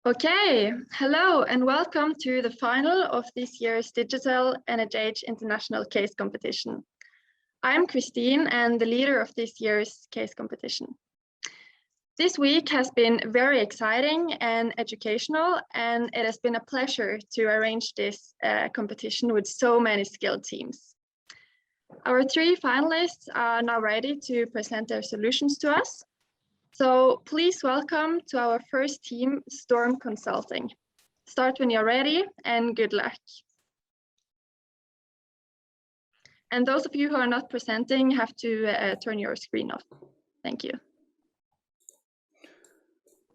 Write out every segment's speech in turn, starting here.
Okay, hello and welcome to the final of this year's digital NHH International Case Competition. I'm Christine and the leader of this year's case competition. This week has been very exciting and educational, and it has been a pleasure to arrange this competition with so many skilled teams. Our three finalists are now ready to present their solutions to us. So please welcome to our first team, Storm Consulting. Start when you're ready and good luck. And those of you who are not presenting have to turn your screen off. Thank you.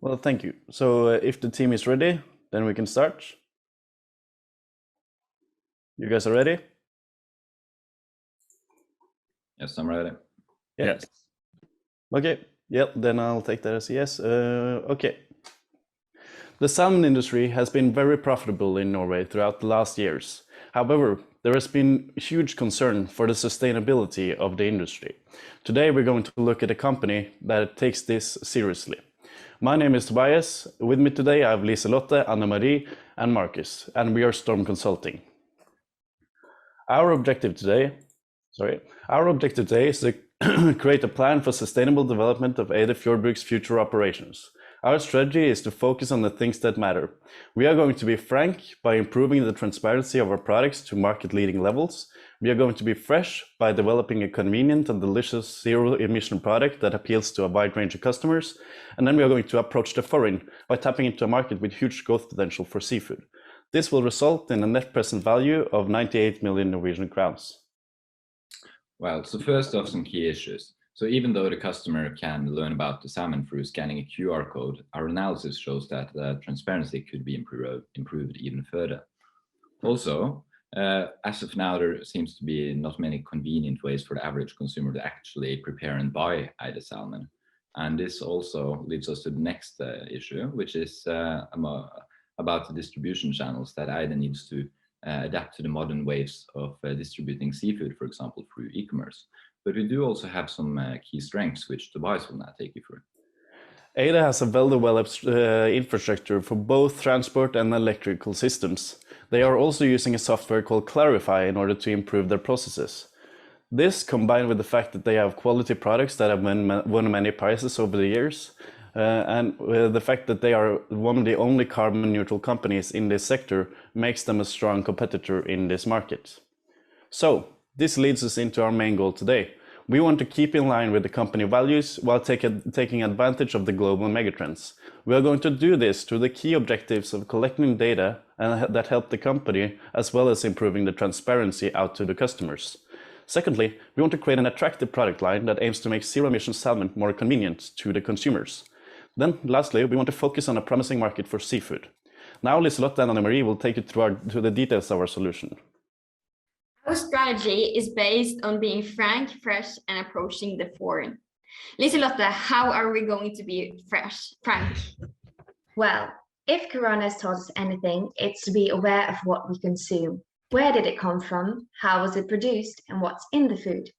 Well, thank you. So if the team is ready, then we can start. You guys are ready? Yes, I'm ready. Yes. Okay. Yep, then I'll take that as a yes. Okay. The salmon industry has been very profitable in Norway throughout the last years. However, there has been huge concern for the sustainability of the industry. Today, we're going to look at a company that takes this seriously. My name is Tobias. With me today, I have Liselotte, Anna-Marie, and Marcus, and we are Storm Consulting. Our objective today is to create a plan for sustainable development of Ada Fjordbruk's future operations. Our strategy is to focus on the things that matter. We are going to be frank by improving the transparency of our products to market-leading levels. We are going to be fresh by developing a convenient and delicious zero-emission product that appeals to a wide range of customers. And then we are going to approach the foreign by tapping into a market with huge growth potential for seafood. This will result in a net present value of 98 million Norwegian crowns. Well, so first off, some key issues. So even though the customer can learn about the salmon through scanning a QR code, our analysis shows that the transparency could be improved even further. Also, as of now, there seems to be not many convenient ways for the average consumer to actually prepare and buy Ada salmon. And this also leads us to the next issue, which is about the distribution channels that Ada needs to adapt to the modern ways of distributing seafood, for example, through e-commerce. But we do also have some key strengths, which Tobias will now take you through. Ada has a well-developed infrastructure for both transport and electrical systems. They are also using a software called Clarify in order to improve their processes. This, combined with the fact that they have quality products that have won many prizes over the years, and the fact that they are one of the only carbon neutral companies in this sector, makes them a strong competitor in this market. So this leads us into our main goal today. We want to keep in line with the company values while taking advantage of the global megatrends. We are going to do this through the key objectives of collecting data that help the company, as well as improving the transparency out to the customers. Secondly, we want to create an attractive product line that aims to make zero-emission salmon more convenient to the consumers. Then, lastly, we want to focus on a promising market for seafood. Now, Liselotte and Anna-Marie will take you through the details of our solution. Our strategy is based on being frank, fresh, and approaching the foreign. Liselotte, how are we going to be frank? Well, if Corona has taught us anything, it's to be aware of what we consume. Where did it come from? How was it produced? And what's in the food?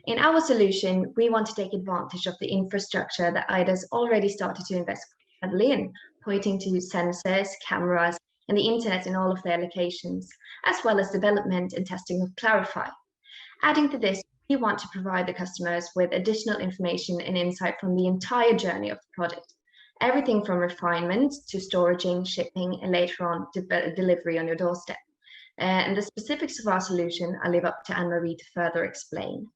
In our solution, we want to take advantage of the infrastructure that IDA's already started to invest heavily in, pointing to sensors, cameras, and the internet in all of their locations, as well as development and testing of Clarify. Adding to this, we want to provide the customers with additional information and insight from the entire journey of the product. Everything from refinement to storaging, shipping, and later on delivery on your doorstep. And the specifics of our solution, I leave up to Anne-Marie to further explain.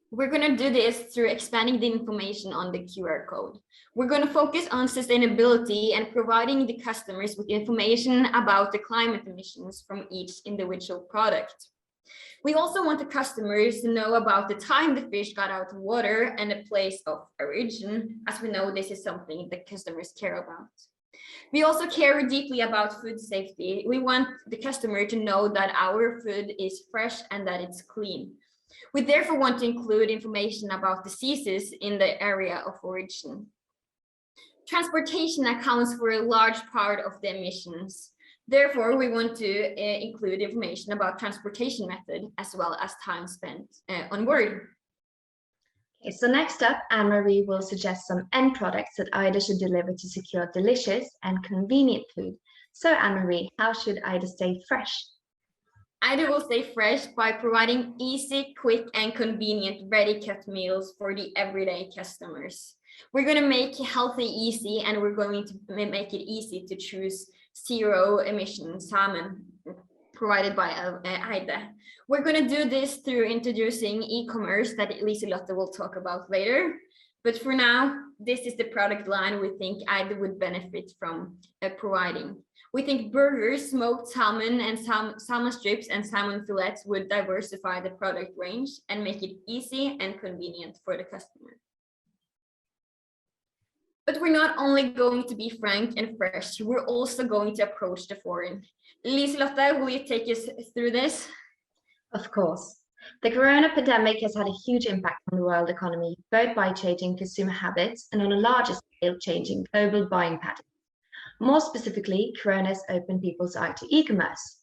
We're going to do this through expanding the information on the QR code. We're going to focus on sustainability and providing the customers with information about the climate emissions from each individual product. We also want the customers to know about the time the fish got out of water and the place of origin, as we know this is something that customers care about. We also care deeply about food safety. We want the customer to know that our food is fresh and that it's clean. We therefore want to include information about diseases in the area of origin. Transportation accounts for a large part of the emissions. Therefore, we want to include information about transportation method as well as time spent on board. So next up, Anne-Marie will suggest some end products that Ida should deliver to secure delicious and convenient food. So Anne-Marie, how should Ida stay fresh? Ida will stay fresh by providing easy, quick, and convenient ready-cut meals for the everyday customers. We're going to make healthy easy, and we're going to make it easy to choose zero-emission salmon provided by Ida. We're going to do this through introducing e-commerce that Liselotte will talk about later. But for now, this is the product line we think Ida would benefit from providing. We think burgers, smoked salmon, and salmon strips and salmon fillets would diversify the product range and make it easy and convenient for the customer. But we're not only going to be frank and fresh, we're also going to approach the foreign. Liselotte, will you take us through this? Of course. The corona pandemic has had a huge impact on the world economy, both by changing consumer habits and on a larger scale, changing global buying patterns. More specifically, corona has opened people's eye to e-commerce.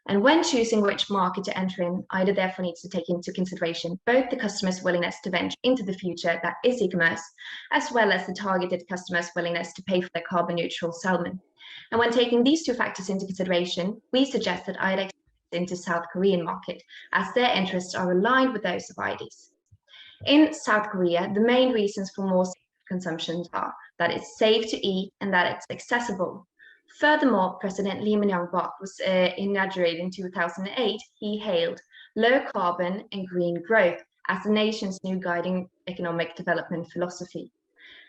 And when choosing which market to enter in, Ida therefore needs to take into consideration both the customer's willingness to venture into the future that is e-commerce, as well as the targeted customer's willingness to pay for their carbon neutral salmon. And when taking these two factors into consideration, we suggest that Ida into South Korean market, as their interests are aligned with those of Ida's. In South Korea, the main reasons for more consumption are that it's safe to eat and that it's accessible. Furthermore, President Lee Myung-bak was inaugurated in 2008. He hailed low carbon and green growth as the nation's new guiding economic development philosophy.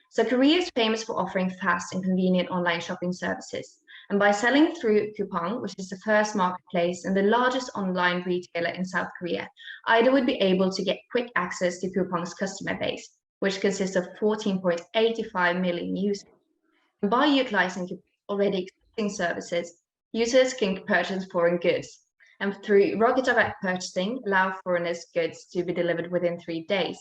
So Korea is famous for offering fast and convenient online shopping services. And by selling through Coupang, which is the first marketplace and the largest online retailer in South Korea, Ida would be able to get quick access to Coupang's customer base, which consists of 14.85 million users. And by utilizing already existing services, users can purchase foreign goods. And through Rocket Direct purchasing, allow foreigners' goods to be delivered within 3 days.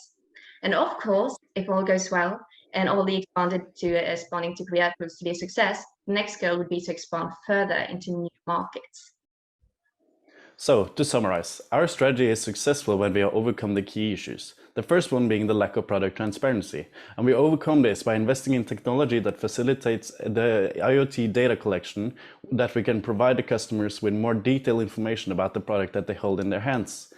And of course, if all goes well, and all the expanding to Korea proves to be a success, the next goal would be to expand further into new markets. So, to summarize, our strategy is successful when we have overcome the key issues. The first one being the lack of product transparency. And we overcome this by investing in technology that facilitates the IoT data collection, that we can provide the customers with more detailed information about the product that they hold in their hands.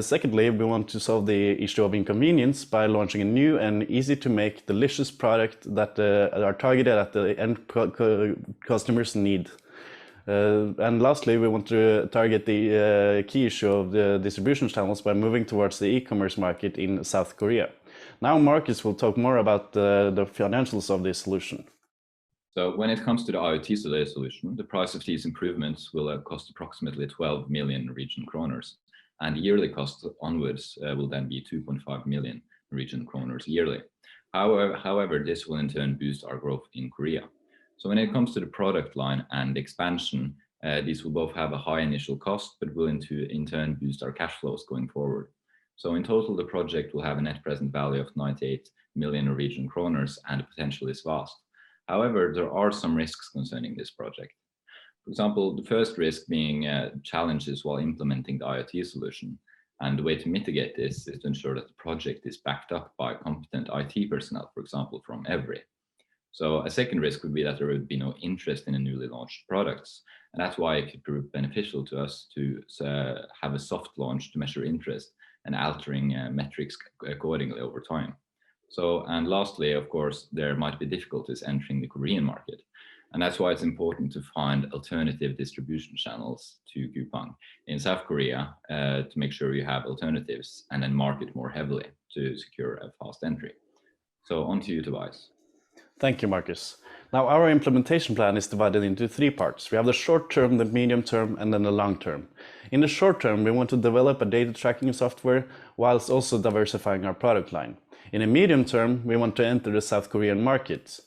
Secondly, we want to solve the issue of inconvenience by launching a new and easy to make delicious product that are targeted at the end customers' need. And lastly, we want to target the key issue of the distribution channels by moving towards the e-commerce market in South Korea. Now Marcus will talk more about the financials of this solution. So when it comes to the IoT solution, the price of these improvements will cost approximately 12 million Norwegian kroners. And the yearly cost onwards will then be 2.5 million Norwegian kroners yearly. However, this will in turn boost our growth in Korea. So when it comes to the product line and expansion, these will both have a high initial cost, but will in turn boost our cash flows going forward. So in total, the project will have a net present value of 98 million Norwegian kroners, and the potential is vast. However, there are some risks concerning this project. For example, the first risk being challenges while implementing the IoT solution. And the way to mitigate this is to ensure that the project is backed up by competent IT personnel, for example, from Evry. So a second risk would be that there would be no interest in the newly launched products. And that's why it could prove beneficial to us to have a soft launch to measure interest and altering metrics accordingly over time. So, and lastly, of course, there might be difficulties entering the Korean market. And that's why it's important to find alternative distribution channels to Coupang in South Korea to make sure you have alternatives and then market more heavily to secure a fast entry. So on to you, Tobias. Thank you, Marcus. Now our implementation plan is divided into 3 parts. We have the short term, the medium term, and then the long term. In the short term, we want to develop a data tracking software whilst also diversifying our product line. In the medium term, we want to enter the South Korean market.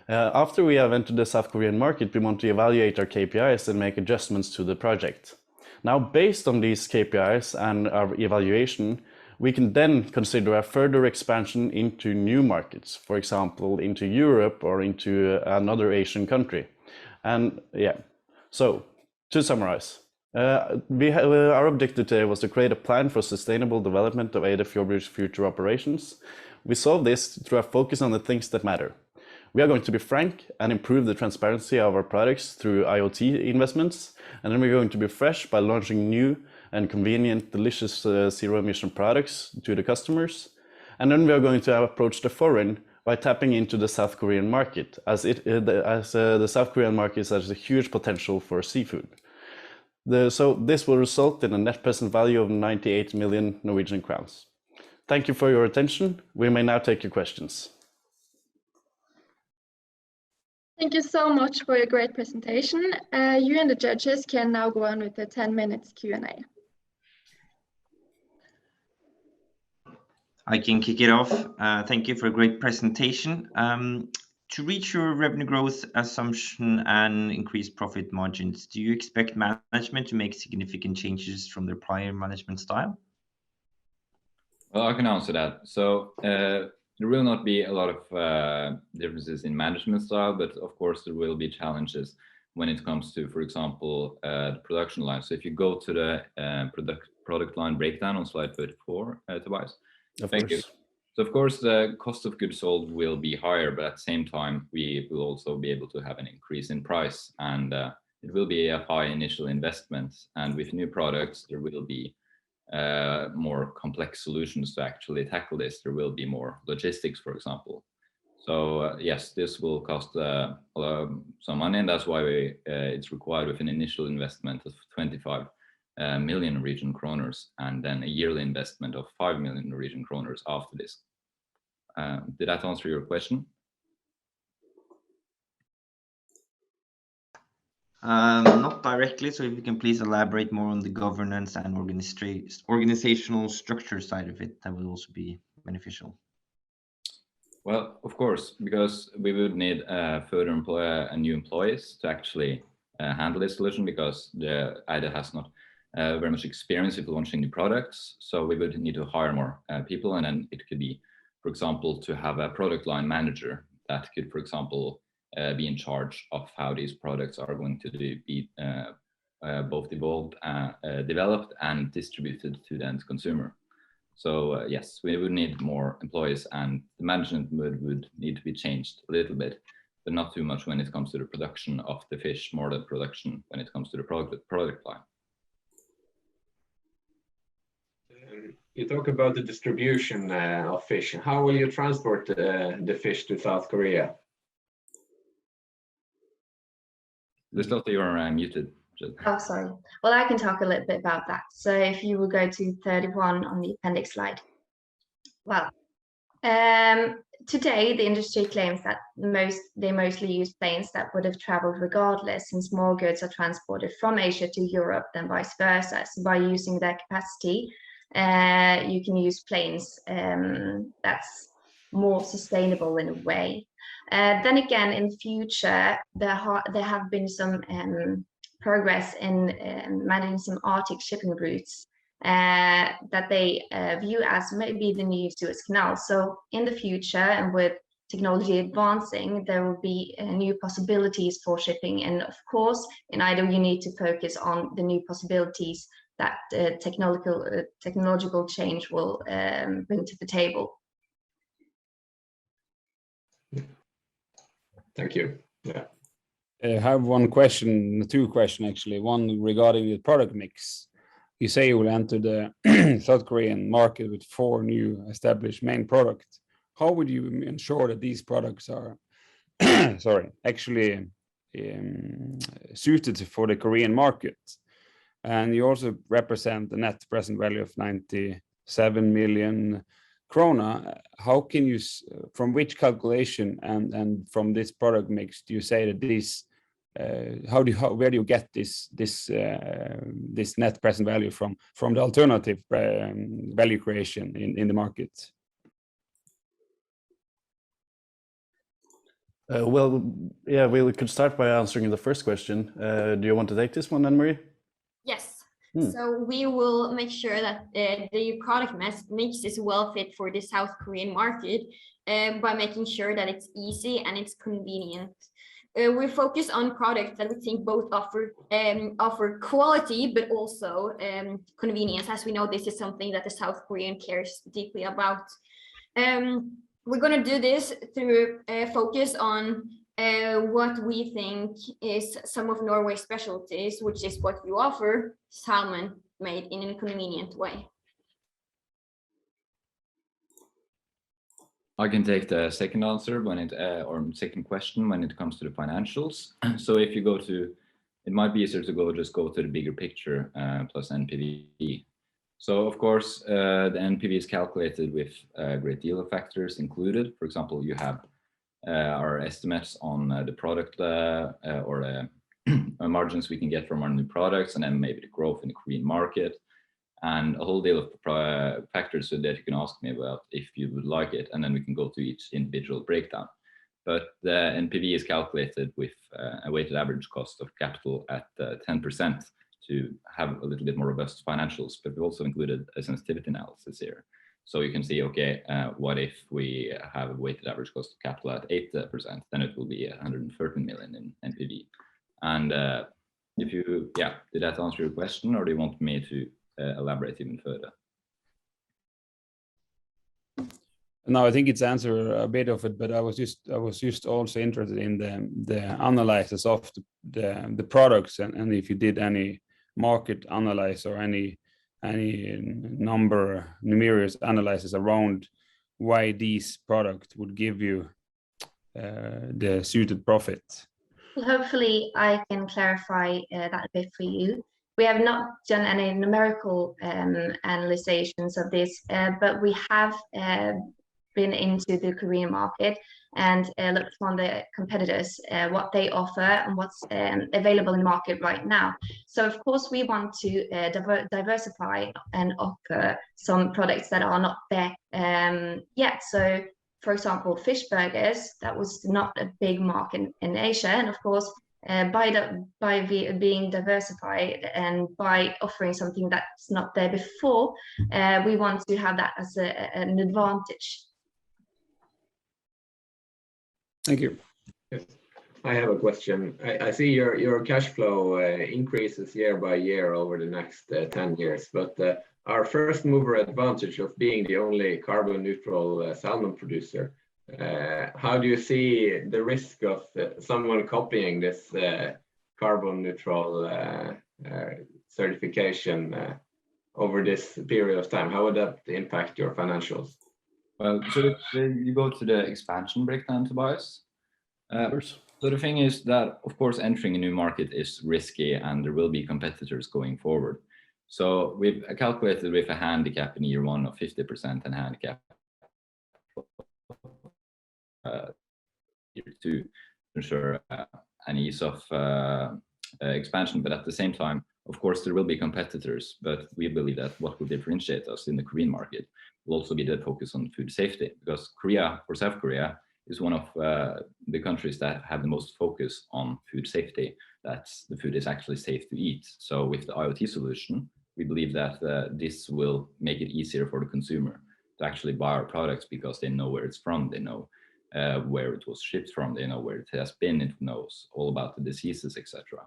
After we have entered the South Korean market, we want to evaluate our KPIs and make adjustments to the project. Now, based on these KPIs and our evaluation, we can then consider a further expansion into new markets, for example, into Europe or into another Asian country. And yeah, so to summarize, Our objective today was to create a plan for sustainable development of Ada Fjordbru's future operations. We solve this through a focus on the things that matter. We are going to be frank and improve the transparency of our products through IoT investments, and then we're going to be fresh by launching new and convenient, delicious zero-emission products to the customers. And then we are going to approach the foreign by tapping into the South Korean market, as the South Korean market has a huge potential for seafood. So this will result in a net present value of 98 million Norwegian crowns. Thank you for your attention. We may now take your questions. Thank you so much for your great presentation. You and the judges can now go on with the 10 minutes Q&A. I can kick it off. Thank you for a great presentation. To reach your revenue growth assumption and increase profit margins, do you expect management to make significant changes from their prior management style? Well, I can answer that. So there will not be a lot of differences in management style, but of course there will be challenges when it comes to, for example, the production line. So if you go to the product line breakdown on slide 34, Tobias. Thank you. So of course the cost of goods sold will be higher, but at the same time we will also be able to have an increase in price, and it will be a high initial investment. And with new products there will be more complex solutions to actually tackle this. There will be more logistics, for example. So yes, this will cost some money, and that's why it's required with an initial investment of 25 million Norwegian kroners, and then a yearly investment of 5 million Norwegian kroners after this. Did that answer your question? Not directly, so if you can please elaborate more on the governance and organizational structure side of it, that would also be beneficial. Well, of course, because we would need further new employees to actually handle this solution, because the IDA has not very much experience with launching new products. So we would need to hire more people, and then it could be, for example, to have a product line manager that could, for example, be in charge of how these products are going to be both developed and distributed to the end consumer. So yes, we would need more employees, and the management would need to be changed a little bit, but not too much when it comes to the production of the fish, more than production when it comes to the product line. You talk about the distribution of fish. How will you transport the fish to South Korea? Liselott, you are muted. Oh, sorry. Well, I can talk a little bit about that. So if you will go to 31 on the appendix slide. Well, today the industry claims that they mostly use planes that would have traveled regardless, since more goods are transported from Asia to Europe than vice versa. So by using their capacity, you can use planes that's more sustainable in a way. Then again, in the future, there have been some progress in managing some Arctic shipping routes that they view as maybe the new Suez Canal. So in the future, and with technology advancing, there will be new possibilities for shipping. And of course, in IDA, you need to focus on the new possibilities that technological change will bring to the table. Thank you. Yeah. I have two questions actually. One regarding the product mix. You say you will enter the South Korean market with 4 new established main products. How would you ensure that these products are actually suited for the Korean market? And you also represent the net present value of 97 million krona. How can you, from which calculation and from this product mix, do you say that this? Where do you get this net present value from the alternative value creation in the market? Well, yeah, we could start by answering the first question. Do you want to take this one, Anne-Marie? Yes. So we will make sure that the product mix is well fit for the South Korean market by making sure that it's easy and it's convenient. we focus on products that we think both offer quality, but also convenience, as we know this is something that the South Korean cares deeply about. We're going to do this through focus on what we think is some of Norway's specialties, which is what you offer, salmon made in a convenient way. I can take the second answer when it, or second question when it comes to the financials. So if you go to, it might be easier to just go to the bigger picture plus NPV. So of course, the NPV is calculated with a great deal of factors included. For example, you have our estimates on the product or margins we can get from our new products, and then maybe the growth in the Korean market, and a whole deal of factors so that you can ask me about if you would like it, and then we can go to each individual breakdown. But the NPV is calculated with a weighted average cost of capital at 10% to have a little bit more robust financials, but we also included a sensitivity analysis here. So you can see, okay, what if we have a weighted average cost of capital at 8%, then it will be 113 million in NPV. And if you, did that answer your question, or do you want me to elaborate even further? No, I think it's answered a bit of it, but I was just also interested in the analysis of the products, and if you did any market analysis or any numerous analysis around why these products would give you the suited profit. Well, hopefully I can clarify that a bit for you. We have not done any numerical analyzations of this, but we have been into the Korean market and looked on the competitors, what they offer and what's available in the market right now. So of course we want to diversify and offer some products that are not there yet. So for example, fish burgers, that was not a big market in Asia, and of course by being diversified and by offering something that's not there before, we want to have that as an advantage. Thank you. Yes. I have a question. I see your cash flow increases year by year over the next 10 years, but our first mover advantage of being the only carbon neutral salmon producer, how do you see the risk of someone copying this carbon neutral certification over this period of time? How would that impact your financials? Well, so if you go to the expansion breakdown, Tobias. So the thing is that, of course, entering a new market is risky and there will be competitors going forward. So we've calculated with a handicap in year one of 50% and handicap year two to ensure an ease of expansion. But at the same time, of course, there will be competitors, but we believe that what will differentiate us in the Korean market will also be the focus on food safety, because Korea, or South Korea, is one of the countries that have the most focus on food safety, that the food is actually safe to eat. So with the IoT solution, we believe that this will make it easier for the consumer to actually buy our products, because they know where it's from, they know where it was shipped from, they know where it has been, it knows all about the diseases, etc.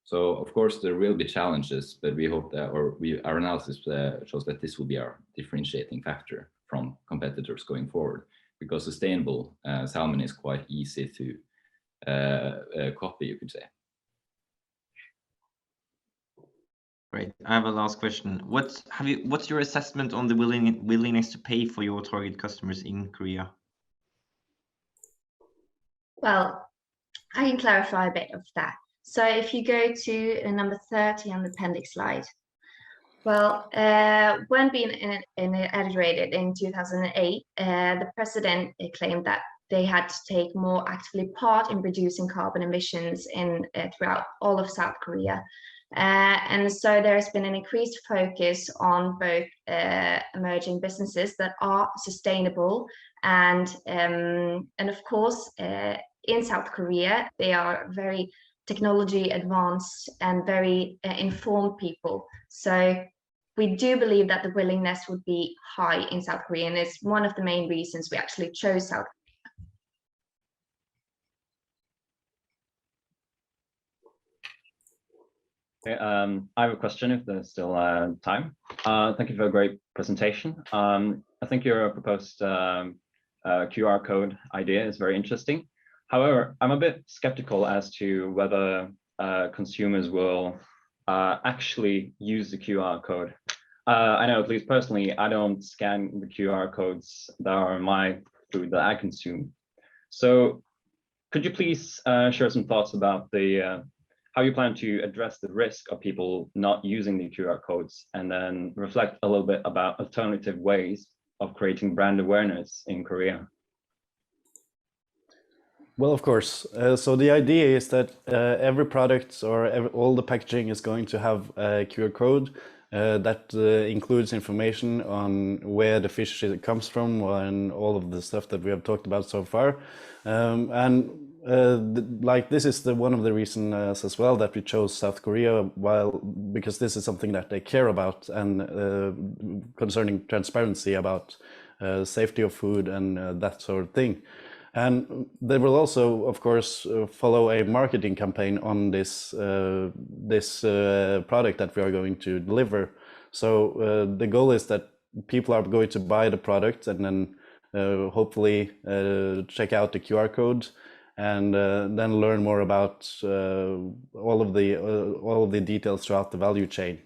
So of course there will be challenges, but we hope that, our analysis shows that this will be our differentiating factor from competitors going forward, because sustainable salmon is quite easy to copy, you could say. Great. I have a last question. What's your assessment on the willingness to pay for your target customers in Korea? Well, I can clarify a bit of that. So if you go to number 30 on the appendix slide, well, when being inaugurated in 2008, the president claimed that they had to take more actively part in reducing carbon emissions throughout all of South Korea. And so there has been an increased focus on both emerging businesses that are sustainable and of course, in South Korea, they are very technology advanced and very informed people. So we do believe that the willingness would be high in South Korea, and it's one of the main reasons we actually chose South Okay, I have a question if there's still time. Thank you for a great presentation. I think your proposed QR code idea is very interesting. However, I'm a bit skeptical as to whether consumers will actually use the QR code. I know, at least personally, I don't scan the QR codes that are in my food that I consume. So could you please share some thoughts about the how you plan to address the risk of people not using the QR codes, and then reflect a little bit about alternative ways of creating brand awareness in Korea? Well, of course. So the idea is that every product or all the packaging is going to have a QR code that includes information on where the fish comes from and all of the stuff that we have talked about so far. Like this is one of the reasons as well that we chose South Korea, because this is something that they care about, and concerning transparency about safety of food and that sort of thing. And they will also, of course, follow a marketing campaign on this product that we are going to deliver. So the goal is that people are going to buy the product and then hopefully check out the QR code, and then learn more about all of the details throughout the value chain.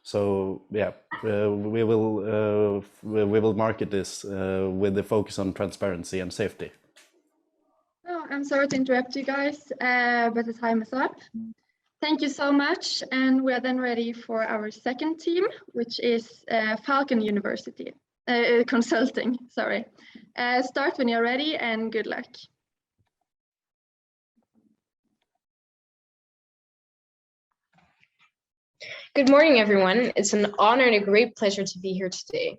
So yeah, we will market this with the focus on transparency and safety. Oh, I'm sorry to interrupt you guys, but the time is up. Thank you so much, and we are then ready for our second team, which is Falcon University Consulting. Sorry. Start when you're ready, and good luck. Good morning, everyone. It's an honor and a great pleasure to be here today.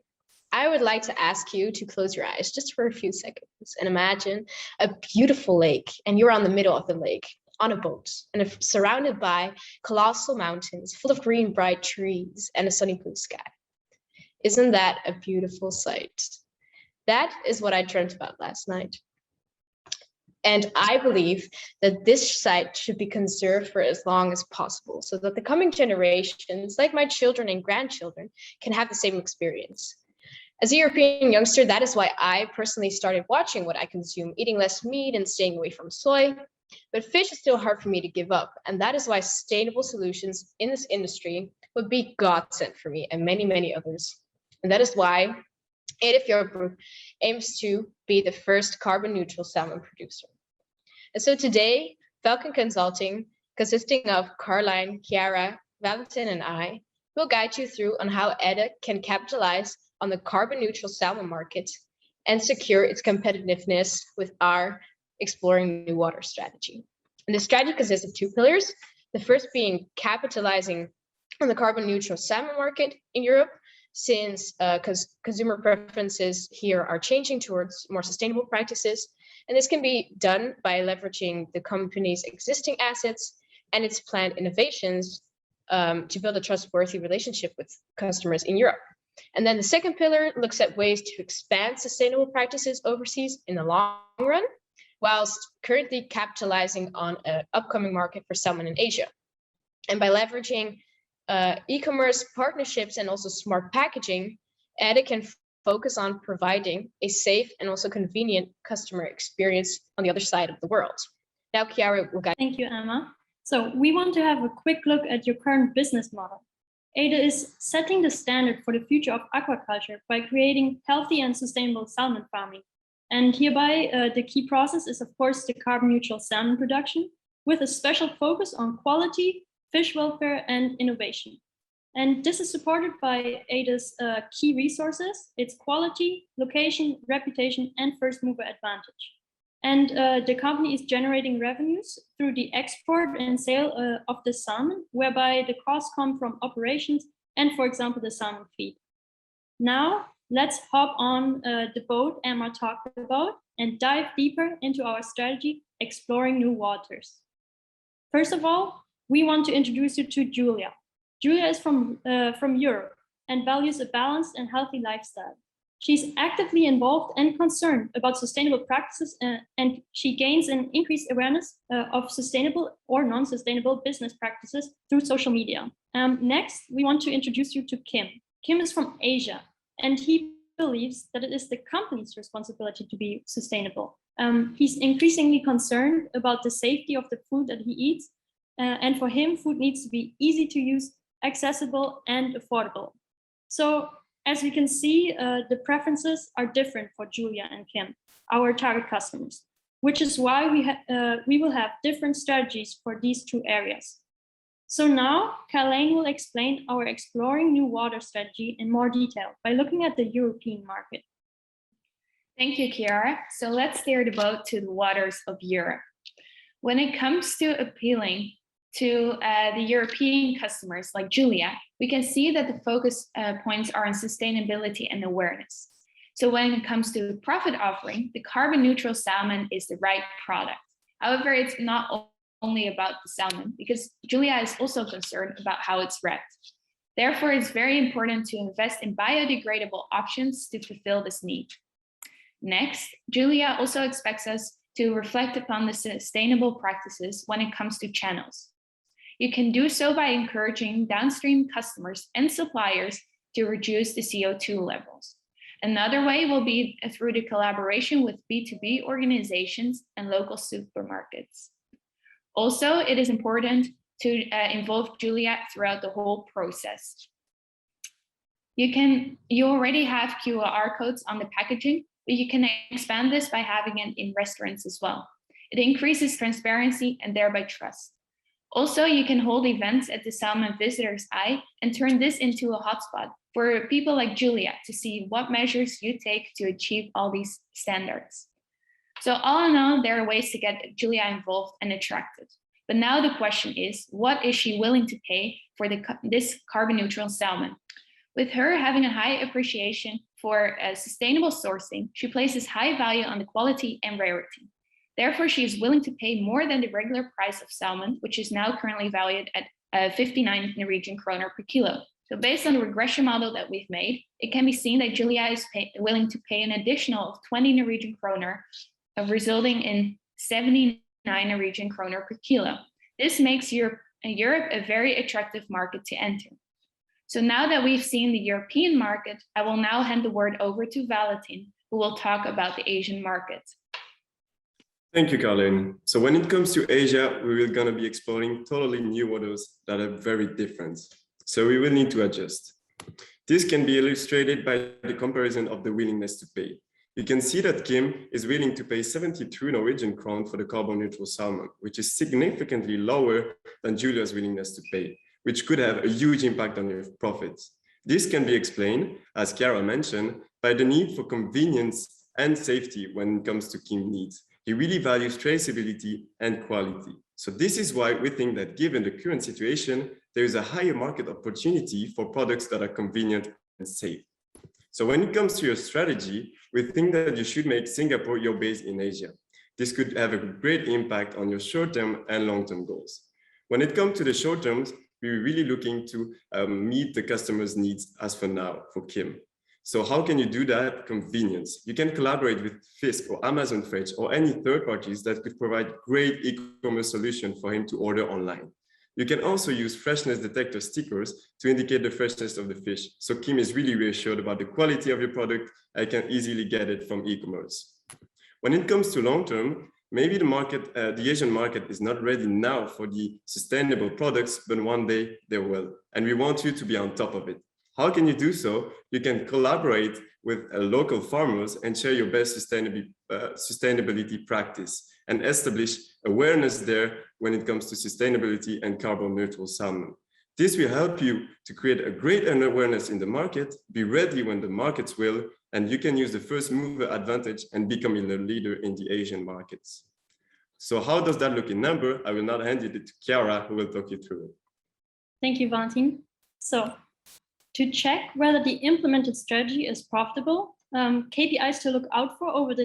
I would like to ask you to close your eyes just for a few seconds and imagine a beautiful lake, and you're on the middle of the lake on a boat, and surrounded by colossal mountains full of green, bright trees and a sunny blue sky. Isn't that a beautiful sight? That is what I dreamt about last night. And I believe that this site should be conserved for as long as possible, so that the coming generations, like my children and grandchildren, can have the same experience. As a European youngster, that is why I personally started watching what I consume, eating less meat and staying away from soy. But fish is still hard for me to give up, and that is why sustainable solutions in this industry would be godsend for me and many, many others. And that is why NHH Group aims to be the first carbon neutral salmon producer. And so today, Falcon Consulting, consisting of Caroline, Chiara, Valentin, and I, will guide you through on how EDA can capitalize on the carbon neutral salmon market and secure its competitiveness with our exploring new water strategy. And the strategy consists of two pillars. The first being capitalizing on the carbon neutral salmon market in Europe, since consumer preferences here are changing towards more sustainable practices. And this can be done by leveraging the company's existing assets and its planned innovations to build a trustworthy relationship with customers in Europe. And then the second pillar looks at ways to expand sustainable practices overseas in the long run, whilst currently capitalizing on an upcoming market for salmon in Asia. And by leveraging e-commerce partnerships and also smart packaging, EDA can focus on providing a safe and also convenient customer experience on the other side of the world. Now, Chiara will guide. Thank you, Emma. So we want to have a quick look at your current business model. EDA is setting the standard for the future of aquaculture by creating healthy and sustainable salmon farming. And hereby, the key process is, of course, the carbon neutral salmon production, with a special focus on quality, fish welfare, and innovation. And this is supported by EDA's key resources: its quality, location, reputation, and first mover advantage. And the company is generating revenues through the export and sale of the salmon, whereby the costs come from operations and, for example, the salmon feed. Now, let's hop on the boat Emma talked about and dive deeper into our strategy, exploring new waters. First of all, we want to introduce you to Julia. Julia is from Europe and values a balanced and healthy lifestyle. She's actively involved and concerned about sustainable practices, and she gains an increased awareness of sustainable or non-sustainable business practices through social media. Next, we want to introduce you to Kim. Kim is from Asia, and he believes that it is the company's responsibility to be sustainable. He's increasingly concerned about the safety of the food that he eats, and for him, food needs to be easy to use, accessible, and affordable. So, as we can see, the preferences are different for Julia and Kim, our target customers, which is why we will have different strategies for these two areas. So now, Carlene will explain our exploring new water strategy in more detail by looking at the European market. Thank you, Chiara. So let's steer the boat to the waters of Europe. When it comes to appealing to the European customers like Julia, we can see that the focus points are on sustainability and awareness. So when it comes to profit offering, the carbon neutral salmon is the right product. However, it's not only about the salmon, because Julia is also concerned about how it's wrapped. Therefore, it's very important to invest in biodegradable options to fulfill this need. Next, Julia also expects us to reflect upon the sustainable practices when it comes to channels. You can do so by encouraging downstream customers and suppliers to reduce the CO2 levels. Another way will be through the collaboration with B2B organizations and local supermarkets. Also, it is important to involve Julia throughout the whole process. You already have QR codes on the packaging, but you can expand this by having it in restaurants as well. It increases transparency and thereby trust. Also, you can hold events at the Salmon Visitor's Eye and turn this into a hotspot for people like Julia to see what measures you take to achieve all these standards. So all in all, there are ways to get Julia involved and attracted. But now the question is, what is she willing to pay for this carbon neutral salmon? With her having a high appreciation for sustainable sourcing, she places high value on the quality and rarity. Therefore, she is willing to pay more than the regular price of salmon, which is now currently valued at 59 Norwegian kroner per kilo. So based on the regression model that we've made, it can be seen that Julia is willing to pay an additional of 20 Norwegian kroner, resulting in 79 Norwegian kroner per kilo. This makes Europe a very attractive market to enter. So now that we've seen the European market, I will now hand the word over to Valentin, who will talk about the Asian market. Thank you, Carlene. So when it comes to Asia, we are going to be exploring totally new waters that are very different. So we will need to adjust. This can be illustrated by the comparison of the willingness to pay. You can see that Kim is willing to pay 72 Norwegian crown for the carbon neutral salmon, which is significantly lower than Julia's willingness to pay, which could have a huge impact on your profits. This can be explained, as Chiara mentioned, by the need for convenience and safety when it comes to Kim's needs. He really values traceability and quality. So this is why we think that given the current situation, there is a higher market opportunity for products that are convenient and safe. So when it comes to your strategy, we think that you should make Singapore your base in Asia. This could have a great impact on your short-term and long-term goals. When it comes to the short terms, we're really looking to meet the customer's needs as for now for Kim. So how can you do that? Convenience. You can collaborate with Fisk or Amazon Fresh or any third parties that could provide great e-commerce solution for him to order online. You can also use freshness detector stickers to indicate the freshness of the fish. So Kim is really reassured about the quality of your product. I can easily get it from e-commerce. When it comes to long term, maybe the Asian market is not ready now for the sustainable products, but one day they will. And we want you to be on top of it. How can you do so? You can collaborate with local farmers and share your best sustainability practice and establish awareness there when it comes to sustainability and carbon neutral salmon. This will help you to create a great awareness in the market, be ready when the markets will, and you can use the first mover advantage and become a leader in the Asian markets. So how does that look in number? I will now hand it to Chiara, who will talk you through it. Thank you, Valentin. So to check whether the implemented strategy is profitable, KPIs to look out for over the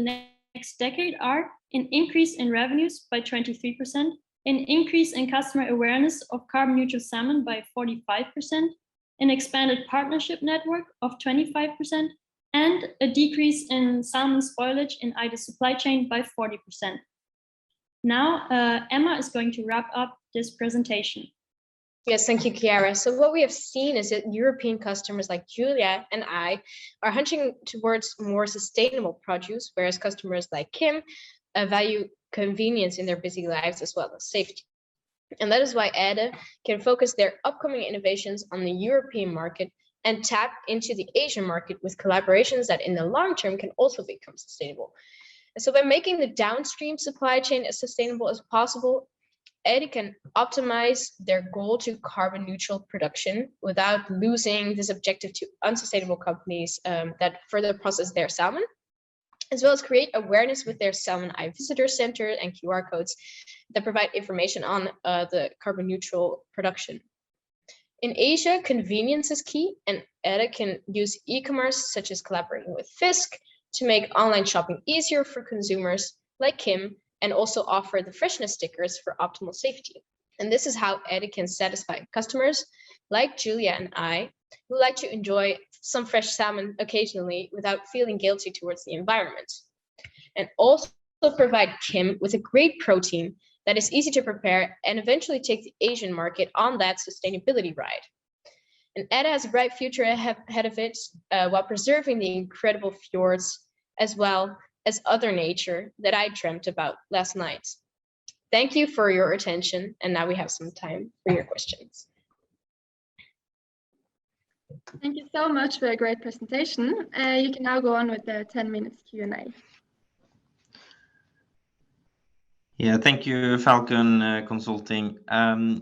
next decade are an increase in revenues by 23%, an increase in customer awareness of carbon neutral salmon by 45%, an expanded partnership network of 25%, and a decrease in salmon spoilage in Eida's supply chain by 40%. Now, Emma is going to wrap up this presentation. Yes, thank you, Chiara. So what we have seen is that European customers like Julia and I are hunting towards more sustainable produce, whereas customers like Kim value convenience in their busy lives as well as safety. And that is why EDA can focus their upcoming innovations on the European market and tap into the Asian market with collaborations that in the long term can also become sustainable. And so by making the downstream supply chain as sustainable as possible, EDA can optimize their goal to carbon neutral production without losing this objective to unsustainable companies that further process their salmon, as well as create awareness with their Salmon Eye Visitor Center and QR codes that provide information on the carbon neutral production. In Asia, convenience is key, and EDA can use e-commerce, such as collaborating with Fisk, to make online shopping easier for consumers like Kim, and also offer the freshness stickers for optimal safety. And this is how EDA can satisfy customers like Julia and I, who like to enjoy some fresh salmon occasionally without feeling guilty towards the environment. And also provide Kim with a great protein that is easy to prepare and eventually take the Asian market on that sustainability ride. And EDA has a bright future ahead of it while preserving the incredible fjords as well as other nature that I dreamt about last night. Thank you for your attention, and now we have some time for your questions. Thank you so much for a great presentation. You can now go on with the 10 minutes Q&A. Yeah, thank you, Falcon Consulting.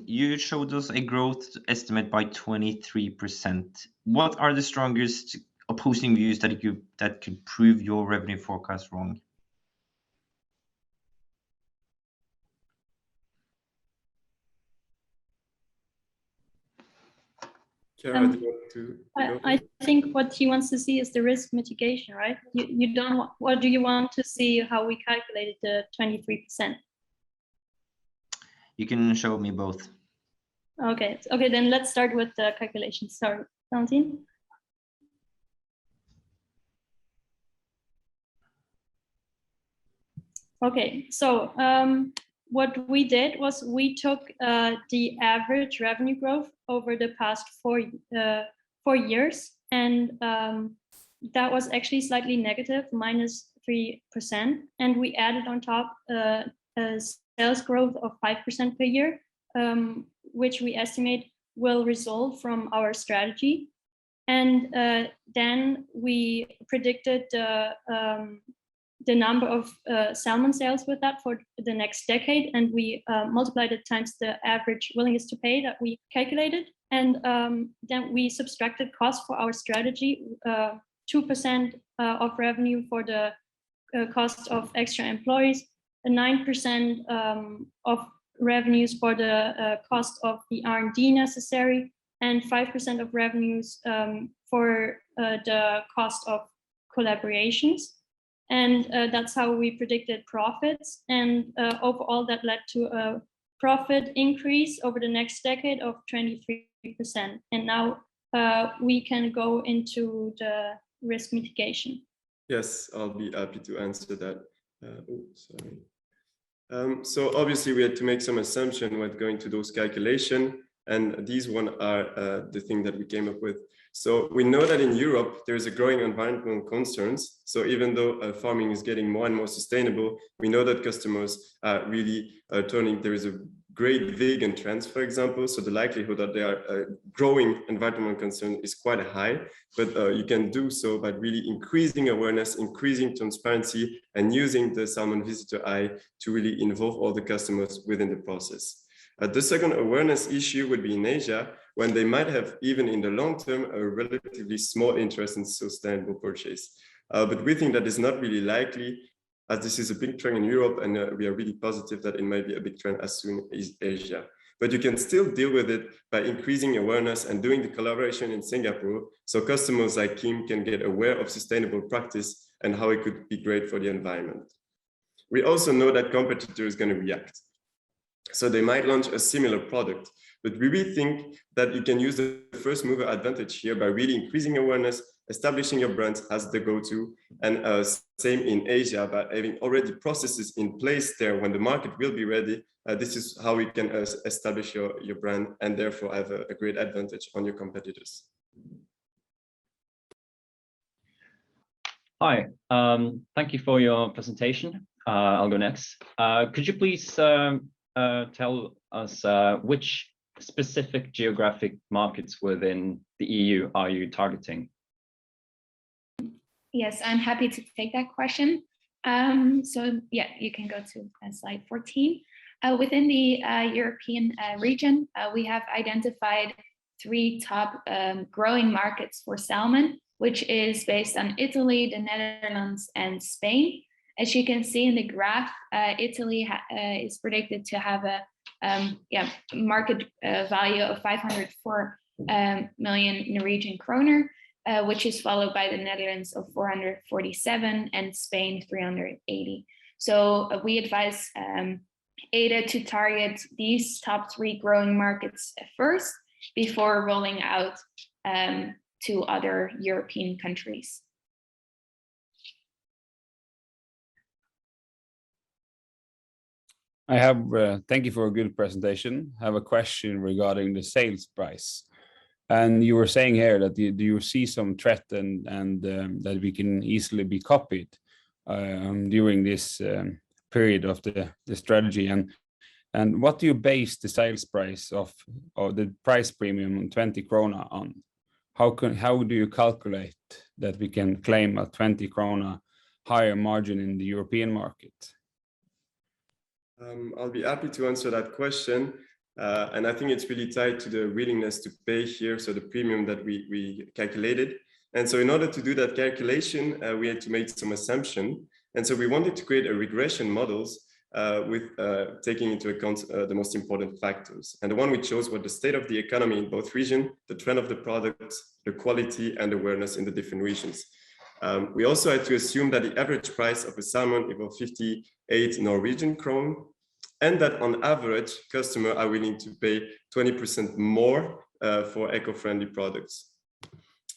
You showed us a growth estimate by 23%. What are the strongest opposing views that could prove your revenue forecast wrong? Chiara, do you want to go? I think what he wants to see is the risk mitigation, right? You don't want, what do you want to see how we calculated the 23%? You can show me both. Okay, then let's start with the calculation. Sorry, Valentin. Okay, so what we did was we took the average revenue growth over the past 4 years, and that was actually slightly negative, -3%, and we added on top a sales growth of 5% per year, which we estimate will result from our strategy. And then we predicted the number of salmon sales with that for the next decade, and we multiplied it times the average willingness to pay that we calculated. And then we subtracted costs for our strategy, 2% of revenue for the cost of extra employees, 9% of revenues for the cost of the R&D necessary, and 5% of revenues for the cost of collaborations. And that's how we predicted profits. And overall, that led to a profit increase over the next decade of 23%. And now we can go into the risk mitigation. Yes, I'll be happy to answer that. So obviously we had to make some assumption when going to those calculations, and these one are the thing that we came up with. So we know that in Europe, there is a growing environmental concerns. So even though farming is getting more and more sustainable, we know that customers are really turning, there is a great vegan trends, for example. So the likelihood that they are growing environmental concern is quite high, but you can do so by really increasing awareness, increasing transparency, and using the Salmon Visitor Eye to really involve all the customers within the process. The second awareness issue would be in Asia, when they might have, even in the long term, a relatively small interest in sustainable purchase. But we think that is not really likely, as this is a big trend in Europe, and we are really positive that it might be a big trend as soon as Asia. But you can still deal with it by increasing awareness and doing the collaboration in Singapore, so customers like Kim can get aware of sustainable practice and how it could be great for the environment. We also know that competitors are going to react. So they might launch a similar product, but we really think that you can use the first mover advantage here by really increasing awareness establishing your brand as the go-to, and same in Asia, by having already processes in place there when the market will be ready. This is how we can establish your brand and therefore have a great advantage on your competitors. Hi, thank you for your presentation. I'll go next. Could you please tell us which specific geographic markets within the EU are you targeting? Yes, I'm happy to take that question. So yeah, you can go to slide 14. Within the European region, we have identified 3 top growing markets for salmon, which is based on Italy, the Netherlands, and Spain. As you can see in the graph, Italy is predicted to have a market value of 504 million Norwegian kroner, which is followed by the Netherlands of 447 and Spain 380. So we advise ADA to target these top 3 growing markets first before rolling out to other European countries. I have, thank you for a good presentation. I have a question regarding the sales price. And you were saying here that you see some threat and that we can easily be copied during this period of the strategy. And what do you base the sales price of the price premium on 20 krona on? How do you calculate that we can claim a 20 krona higher margin in the European market? I'll be happy to answer that question. And I think it's really tied to the willingness to pay here, so the premium that we calculated. And so in order to do that calculation, we had to make some assumption. And so we wanted to create a regression models with taking into account the most important factors. And the one we chose was the state of the economy in both regions, the trend of the products, the quality and awareness in the different regions. We also had to assume that the average price of a salmon is about 58 Norwegian krone, and that on average, customers are willing to pay 20% more for eco-friendly products.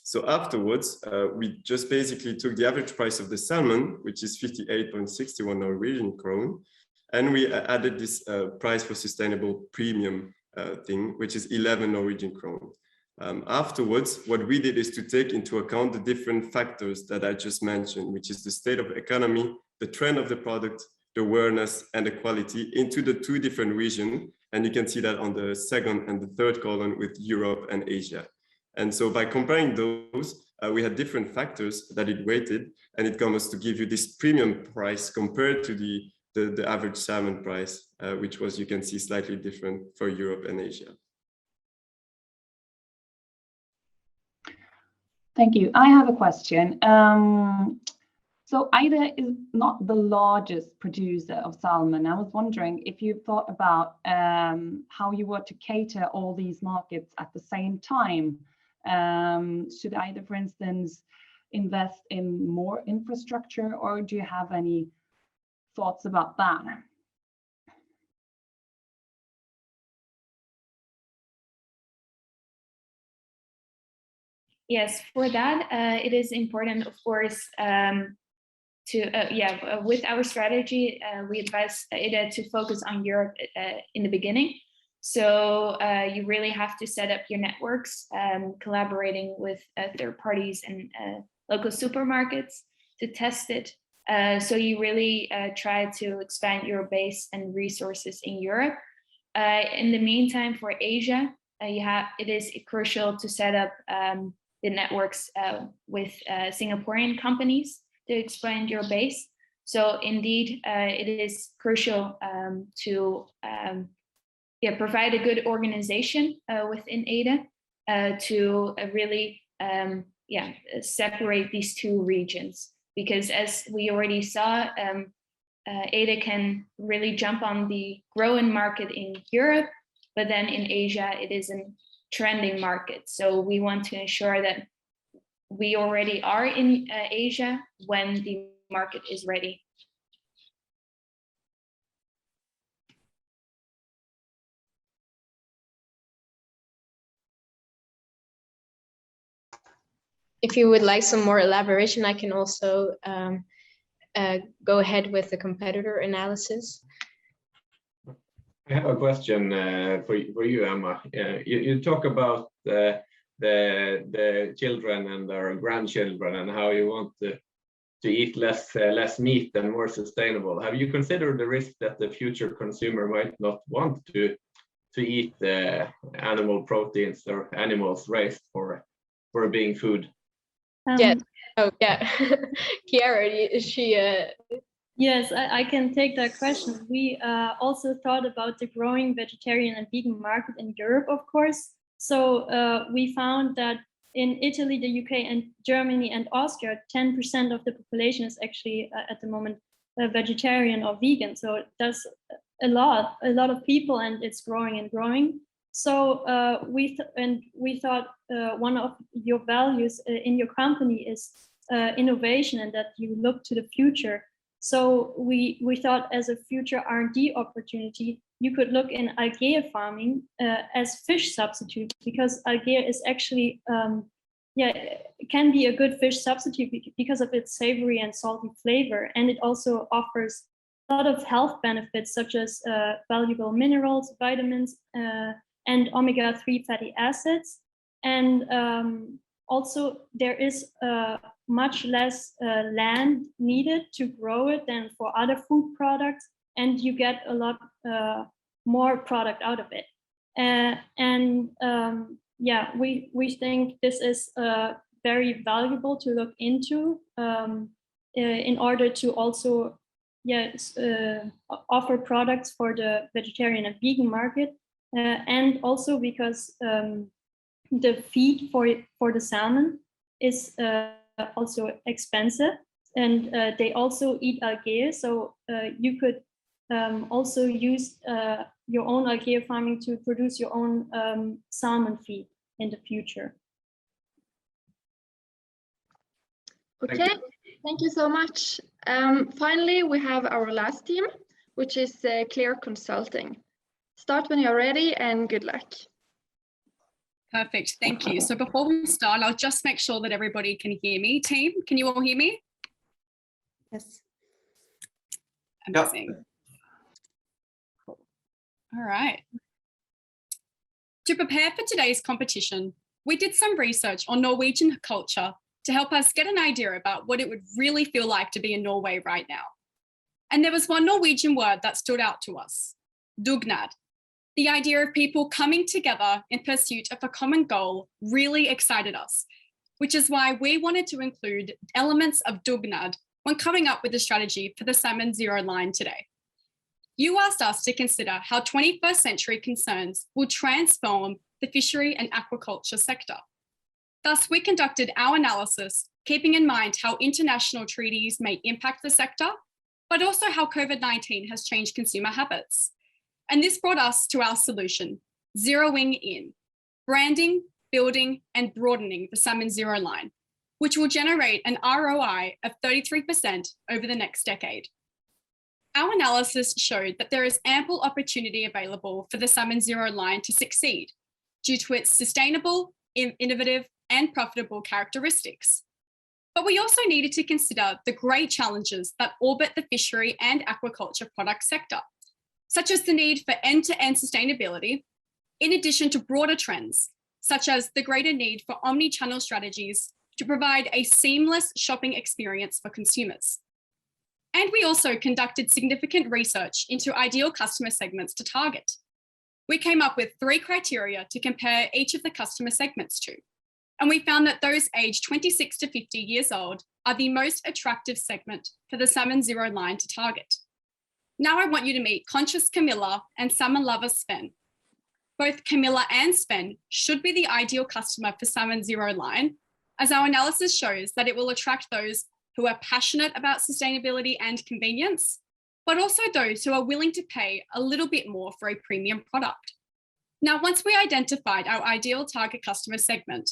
So afterwards, we just basically took the average price of the salmon, which is 58.61 Norwegian krone, and we added this price for sustainable premium thing, which is 11 Norwegian krone. Afterwards, what we did is to take into account the different factors that I just mentioned, which is the state of economy, the trend of the product, the awareness and the quality into the 2 different regions. And you can see that on the second and the third column with Europe and Asia. And so by comparing those, we had different factors that it weighted, and it comes to give you this premium price compared to the average salmon price, which was, you can see, slightly different for Europe and Asia. Thank you. I have a question. So IDA is not the largest producer of salmon. I was wondering if you thought about how you were to cater all these markets at the same time. Should IDA, for instance, invest in more infrastructure, or do you have any thoughts about that? Yes, for that, it is important, of course, with our strategy, we advise ADA to focus on Europe in the beginning. So you really have to set up your networks, collaborating with third parties and local supermarkets to test it. So you really try to expand your base and resources in Europe. In the meantime, for Asia, it is crucial to set up the networks with Singaporean companies to expand your base. So indeed, it is crucial to provide a good organization within ADA to really separate these 2 regions. Because as we already saw, ADA can really jump on the growing market in Europe, but then in Asia, it is a trending market. So we want to ensure that we already are in Asia when the market is ready. If you would like some more elaboration, I can also go ahead with the competitor analysis. I have a question for you, Emma. You talk about the children and their grandchildren and how you want to eat less meat and more sustainable. Have you considered the risk that the future consumer might not want to eat animal proteins or animals raised for being food? Yeah. Oh, yeah. Kiara, is she? Yes, I can take that question. We also thought about the growing vegetarian and vegan market in Europe, of course. So we found that in Italy, the UK, and Germany and Austria, 10% of the population is actually at the moment vegetarian or vegan. So that's a lot of people, and it's growing and growing. So we thought one of your values in your company is innovation, and that you look to the future. So we thought as a future R&D opportunity, you could look in algae farming as fish substitute, because algae is actually, it can be a good fish substitute because of its savory and salty flavor. And it also offers a lot of health benefits, such as valuable minerals, vitamins, and omega-3 fatty acids. And also there is much less land needed to grow it than for other food products, and you get a lot more product out of it. We think this is very valuable to look into in order to also offer products for the vegetarian and vegan market, and also because the feed for the salmon is also expensive, and they also eat algae. So you could also use your own algae farming to produce your own salmon feed in the future. Okay, thank you so much. Finally, we have our last team, which is Clear Consulting. Start when you're ready, and good luck. Perfect, thank you. So before we start, I'll just make sure that everybody can hear me. Team, can you all hear me? Yes. Amazing. Cool. All right. To prepare for today's competition, we did some research on Norwegian culture to help us get an idea about what it would really feel like to be in Norway right now. And there was one Norwegian word that stood out to us: dugnad. The idea of people coming together in pursuit of a common goal really excited us, which is why we wanted to include elements of dugnad when coming up with the strategy for the Salmon Zero line today. You asked us to consider how 21st century concerns will transform the fishery and aquaculture sector. Thus, we conducted our analysis, keeping in mind how international treaties may impact the sector, but also how COVID-19 has changed consumer habits. And this brought us to our solution: zeroing in, branding, building, and broadening the Salmon Zero line, which will generate an ROI of 33% over the next decade. Our analysis showed that there is ample opportunity available for the Salmon Zero line to succeed due to its sustainable, innovative, and profitable characteristics. But we also needed to consider the great challenges that orbit the fishery and aquaculture product sector, such as the need for end-to-end sustainability, in addition to broader trends, such as the greater need for omni-channel strategies to provide a seamless shopping experience for consumers. And we also conducted significant research into ideal customer segments to target. We came up with 3 criteria to compare each of the customer segments to, and we found that those aged 26 to 50 years old are the most attractive segment for the Salmon Zero line to target. Now I want you to meet conscious Camilla and salmon lover Sven. Both Camilla and Sven should be the ideal customer for Salmon Zero line, as our analysis shows that it will attract those who are passionate about sustainability and convenience, but also those who are willing to pay a little bit more for a premium product. Now, once we identified our ideal target customer segment,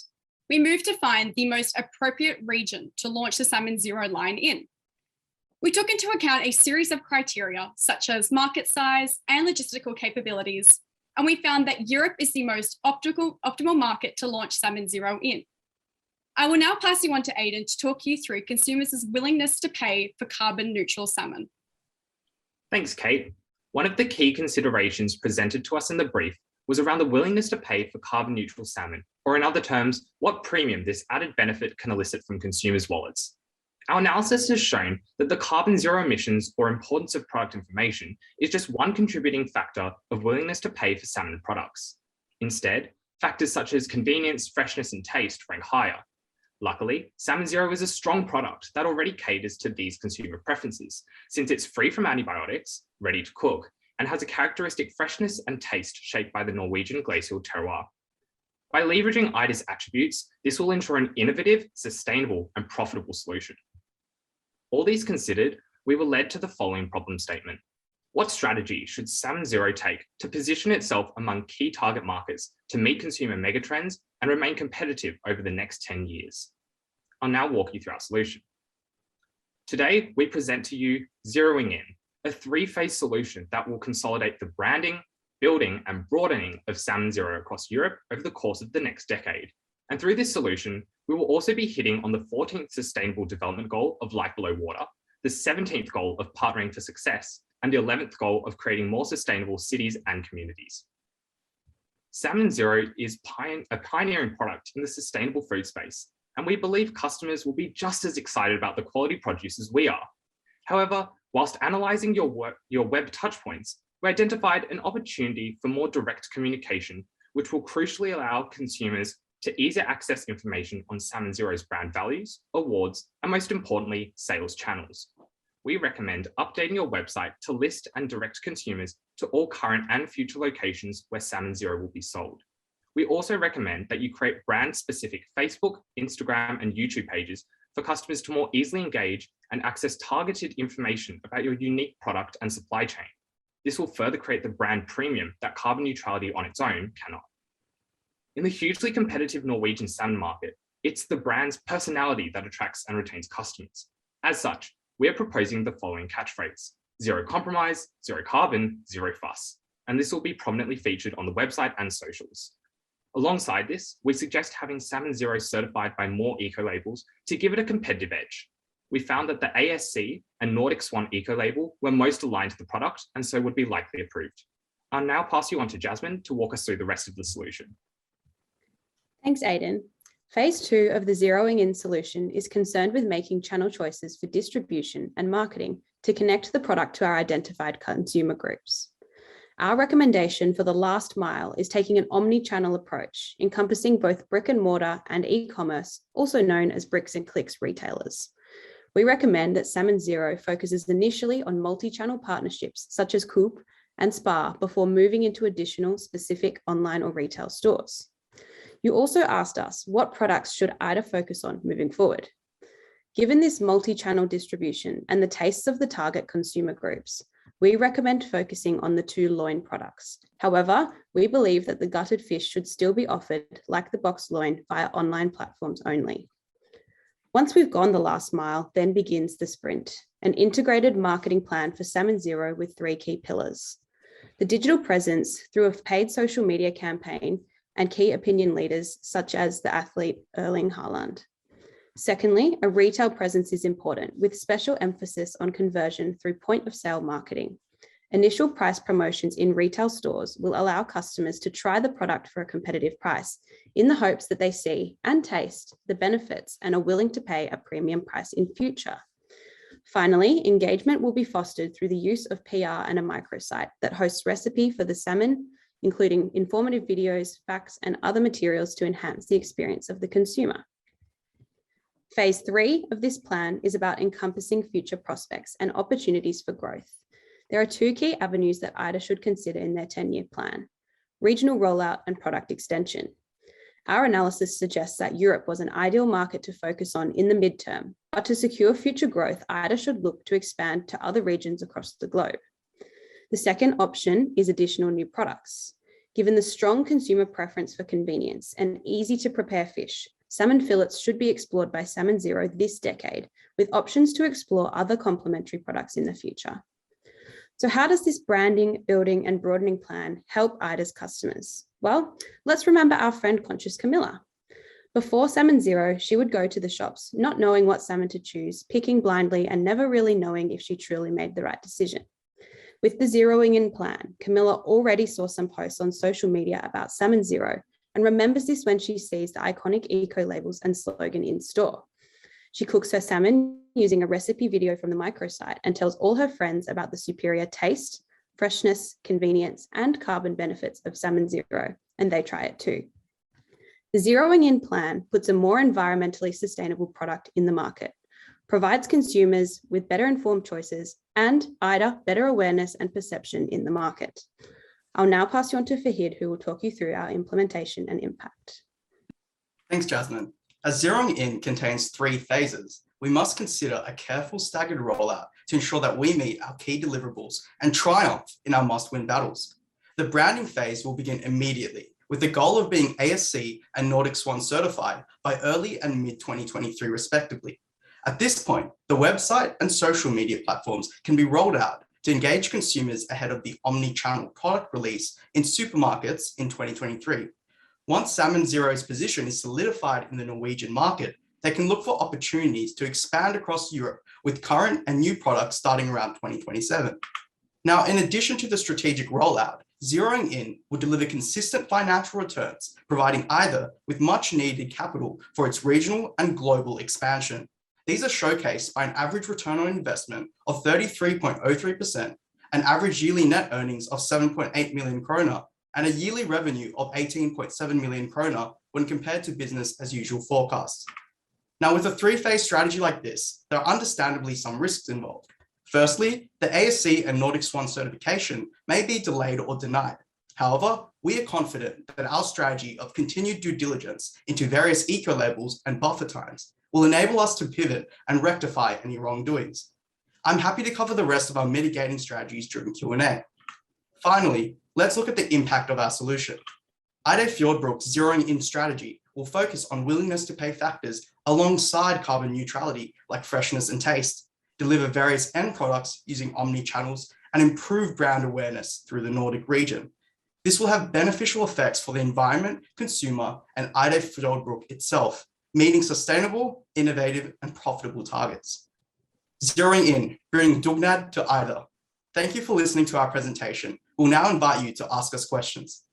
we moved to find the most appropriate region to launch the Salmon Zero line in. We took into account a series of criteria, such as market size and logistical capabilities, and we found that Europe is the most optimal market to launch Salmon Zero in. I will now pass you on to Aidan to talk you through consumers' willingness to pay for carbon neutral salmon. Thanks, Kate. One of the key considerations presented to us in the brief was around the willingness to pay for carbon neutral salmon, or in other terms, what premium this added benefit can elicit from consumers' wallets. Our analysis has shown that the carbon zero emissions or importance of product information is just one contributing factor of willingness to pay for salmon products. Instead, factors such as convenience, freshness, and taste rank higher. Luckily, Salmon Zero is a strong product that already caters to these consumer preferences, since it's free from antibiotics, ready to cook, and has a characteristic freshness and taste shaped by the Norwegian glacial terroir. By leveraging IDA's attributes, this will ensure an innovative, sustainable, and profitable solution. All these considered, we were led to the following problem statement. What strategy should Salmon Zero take to position itself among key target markets to meet consumer megatrends and remain competitive over the next 10 years? I'll now walk you through our solution. Today, we present to you Zeroing In, a three-phase solution that will consolidate the branding, building, and broadening of Salmon Zero across Europe over the course of the next decade. And through this solution, we will also be hitting on the 14th Sustainable Development Goal of Life Below Water, the 17th goal of Partnering for Success, and the 11th goal of creating more sustainable cities and communities. Salmon Zero is a pioneering product in the sustainable food space, and we believe customers will be just as excited about the quality produce as we are. However, whilst analysing your web touchpoints, we identified an opportunity for more direct communication, which will crucially allow consumers to easier access information on Salmon Zero's brand values, awards, and most importantly, sales channels. We recommend updating your website to list and direct consumers to all current and future locations where Salmon Zero will be sold. We also recommend that you create brand-specific Facebook, Instagram, and YouTube pages for customers to more easily engage and access targeted information about your unique product and supply chain. This will further create the brand premium that carbon neutrality on its own cannot. In the hugely competitive Norwegian salmon market, it's the brand's personality that attracts and retains customers. As such, we are proposing the following catchphrase: zero compromise, zero carbon, zero fuss. And this will be prominently featured on the website and socials. Alongside this, we suggest having Salmon Zero certified by more eco-labels to give it a competitive edge. We found that the ASC and Nordic Swan eco-label were most aligned to the product and so would be likely approved. I'll now pass you on to Jasmine to walk us through the rest of the solution. Thanks, Aidan. Phase 2 of the Zeroing In solution is concerned with making channel choices for distribution and marketing to connect the product to our identified consumer groups. Our recommendation for the last mile is taking an omni-channel approach, encompassing both brick and mortar and e-commerce, also known as bricks and clicks retailers. We recommend that Salmon Zero focuses initially on multi-channel partnerships such as Coop and Spar before moving into additional specific online or retail stores. You also asked us, what products should IDA focus on moving forward? Given this multi-channel distribution and the tastes of the target consumer groups, we recommend focusing on the 2 loin products. However, we believe that the gutted fish should still be offered like the boxed loin via online platforms only. Once we've gone the last mile, then begins the sprint, an integrated marketing plan for Salmon Zero with 3 key pillars: the digital presence through a paid social media campaign and key opinion leaders such as the athlete Erling Haaland. Secondly, a retail presence is important with special emphasis on conversion through point of sale marketing. Initial price promotions in retail stores will allow customers to try the product for a competitive price in the hopes that they see and taste the benefits and are willing to pay a premium price in future. Finally, engagement will be fostered through the use of PR and a microsite that hosts recipe for the salmon, including informative videos, facts, and other materials to enhance the experience of the consumer. Phase 3 of this plan is about encompassing future prospects and opportunities for growth. There are 2 key avenues that IDA should consider in their 10-year plan: regional rollout and product extension. Our analysis suggests that Europe was an ideal market to focus on in the midterm, but to secure future growth, IDA should look to expand to other regions across the globe. The second option is additional new products. Given the strong consumer preference for convenience and easy to prepare fish, salmon fillets should be explored by Salmon Zero this decade, with options to explore other complementary products in the future. So how does this branding, building, and broadening plan help IDA's customers? Well, let's remember our friend Conscious Camilla. Before Salmon Zero, she would go to the shops, not knowing what salmon to choose, picking blindly and never really knowing if she truly made the right decision. With the zeroing in plan, Camilla already saw some posts on social media about Salmon Zero and remembers this when she sees the iconic eco labels and slogan in store. She cooks her salmon using a recipe video from the microsite and tells all her friends about the superior taste, freshness, convenience, and carbon benefits of Salmon Zero, and they try it too. The zeroing in plan puts a more environmentally sustainable product in the market, provides consumers with better informed choices, and IDA better awareness and perception in the market. I'll now pass you on to Fahid, who will talk you through our implementation and impact. Thanks, Jasmine. As zeroing in contains 3 phases, we must consider a careful staggered rollout to ensure that we meet our key deliverables and triumph in our must-win battles. The branding phase will begin immediately, with the goal of being ASC and Nordic Swan certified by early and mid-2023 respectively. At this point, the website and social media platforms can be rolled out to engage consumers ahead of the omni-channel product release in supermarkets in 2023. Once Salmon Zero's position is solidified in the Norwegian market, they can look for opportunities to expand across Europe with current and new products starting around 2027. Now, in addition to the strategic rollout, zeroing in will deliver consistent financial returns, providing either with much needed capital for its regional and global expansion. These are showcased by an average return on investment of 33.03%, an average yearly net earnings of 7.8 million kroner, and a yearly revenue of 18.7 million kroner when compared to business as usual forecasts. Now, with a 3-phase strategy like this, there are understandably some risks involved. Firstly, the ASC and Nordic Swan certification may be delayed or denied. However, we are confident that our strategy of continued due diligence into various eco labels and buffer times will enable us to pivot and rectify any wrongdoings. I'm happy to cover the rest of our mitigating strategies during Q&A. Finally, let's look at the impact of our solution. IDA Fjordbruk's zeroing in strategy will focus on willingness to pay factors alongside carbon neutrality like freshness and taste, deliver various end products using omni-channels, and improve brand awareness through the Nordic region. This will have beneficial effects for the environment, consumer, and IDA Fjordbruk itself, meeting sustainable, innovative, and profitable targets. Zeroing in, bringing Dugnad to IDA. Thank you for listening to our presentation. We'll now invite you to ask us questions.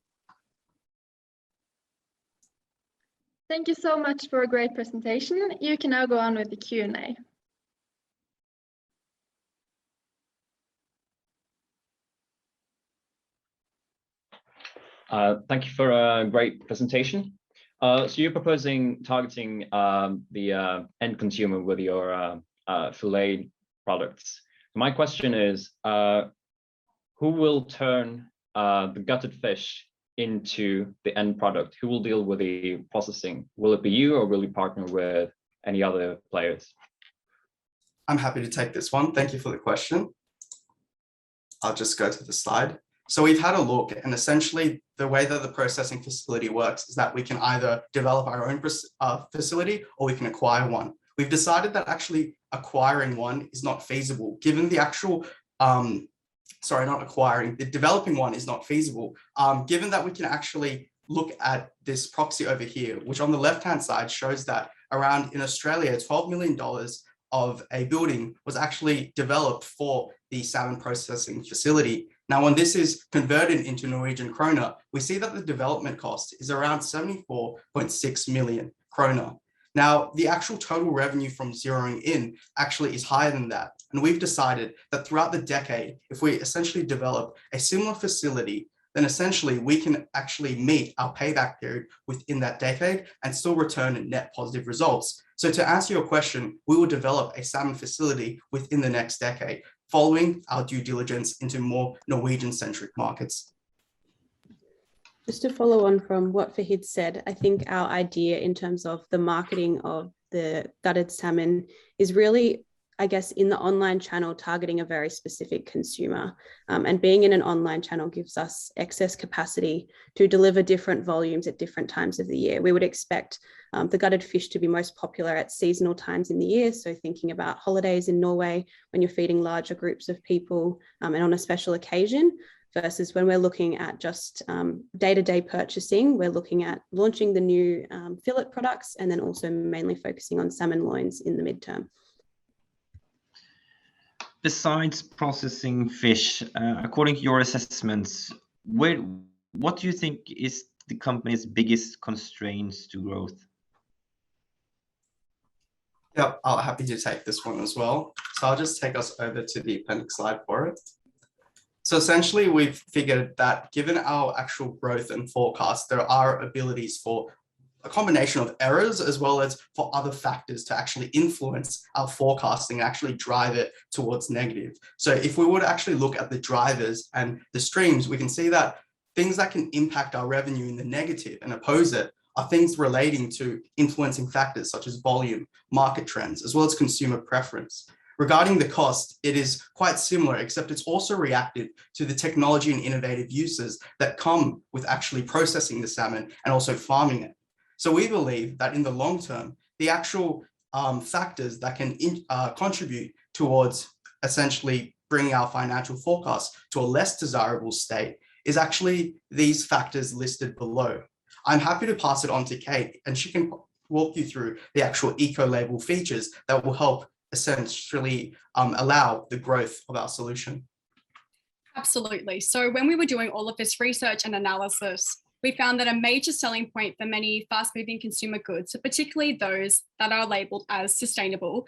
Thank you so much for a great presentation. You can now go on with the Q&A. Thank you for a great presentation. So you're proposing targeting the end consumer with your fillet products. My question is, who will turn the gutted fish into the end product? Who will deal with the processing? Will it be you, or will you partner with any other players? I'm happy to take this one. Thank you for the question. I'll just go to the slide. So we've had a look, and essentially the way that the processing facility works is that we can either develop our own facility or we can acquire one. We've decided that actually acquiring one is not feasible, given the actual, developing one is not feasible, given that we can actually look at this proxy over here, which on the left-hand side shows that around in Australia, $12 million of a building was actually developed for the salmon processing facility. Now, when this is converted into Norwegian kroner, we see that the development cost is around 74.6 million kroner. Now, the actual total revenue from zeroing in actually is higher than that. And we've decided that throughout the decade, if we essentially develop a similar facility, then essentially we can actually meet our payback period within that decade and still return net positive results. So to answer your question, we will develop a salmon facility within the next decade, following our due diligence into more Norwegian-centric markets. Just to follow on from what Fahid said, I think our idea in terms of the marketing of the gutted salmon is really, I guess, in the online channel, targeting a very specific consumer. And being in an online channel gives us excess capacity to deliver different volumes at different times of the year. We would expect the gutted fish to be most popular at seasonal times in the year. So thinking about holidays in Norway, when you're feeding larger groups of people and on a special occasion. versus when we're looking at just day-to-day purchasing, we're looking at launching the new fillet products and then also mainly focusing on salmon loins in the midterm. Besides processing fish, according to your assessments, what do you think is the company's biggest constraints to growth? Yep, I'm happy to take this one as well. So I'll just take us over to the appendix slide for it. So essentially, we've figured that given our actual growth and forecast, there are abilities for a combination of errors as well as for other factors to actually influence our forecasting and actually drive it towards negative. So if we were to actually look at the drivers and the streams, we can see that things that can impact our revenue in the negative and oppose it are things relating to influencing factors such as volume, market trends, as well as consumer preference. Regarding the cost, it is quite similar, except it's also reactive to the technology and innovative uses that come with actually processing the salmon and also farming it. So we believe that in the long term, the actual factors that can contribute towards essentially bringing our financial forecast to a less desirable state is actually these factors listed below. I'm happy to pass it on to Kate, and she can walk you through the actual eco-label features that will help essentially allow the growth of our solution. Absolutely. So when we were doing all of this research and analysis, we found that a major selling point for many fast-moving consumer goods, particularly those that are labeled as sustainable,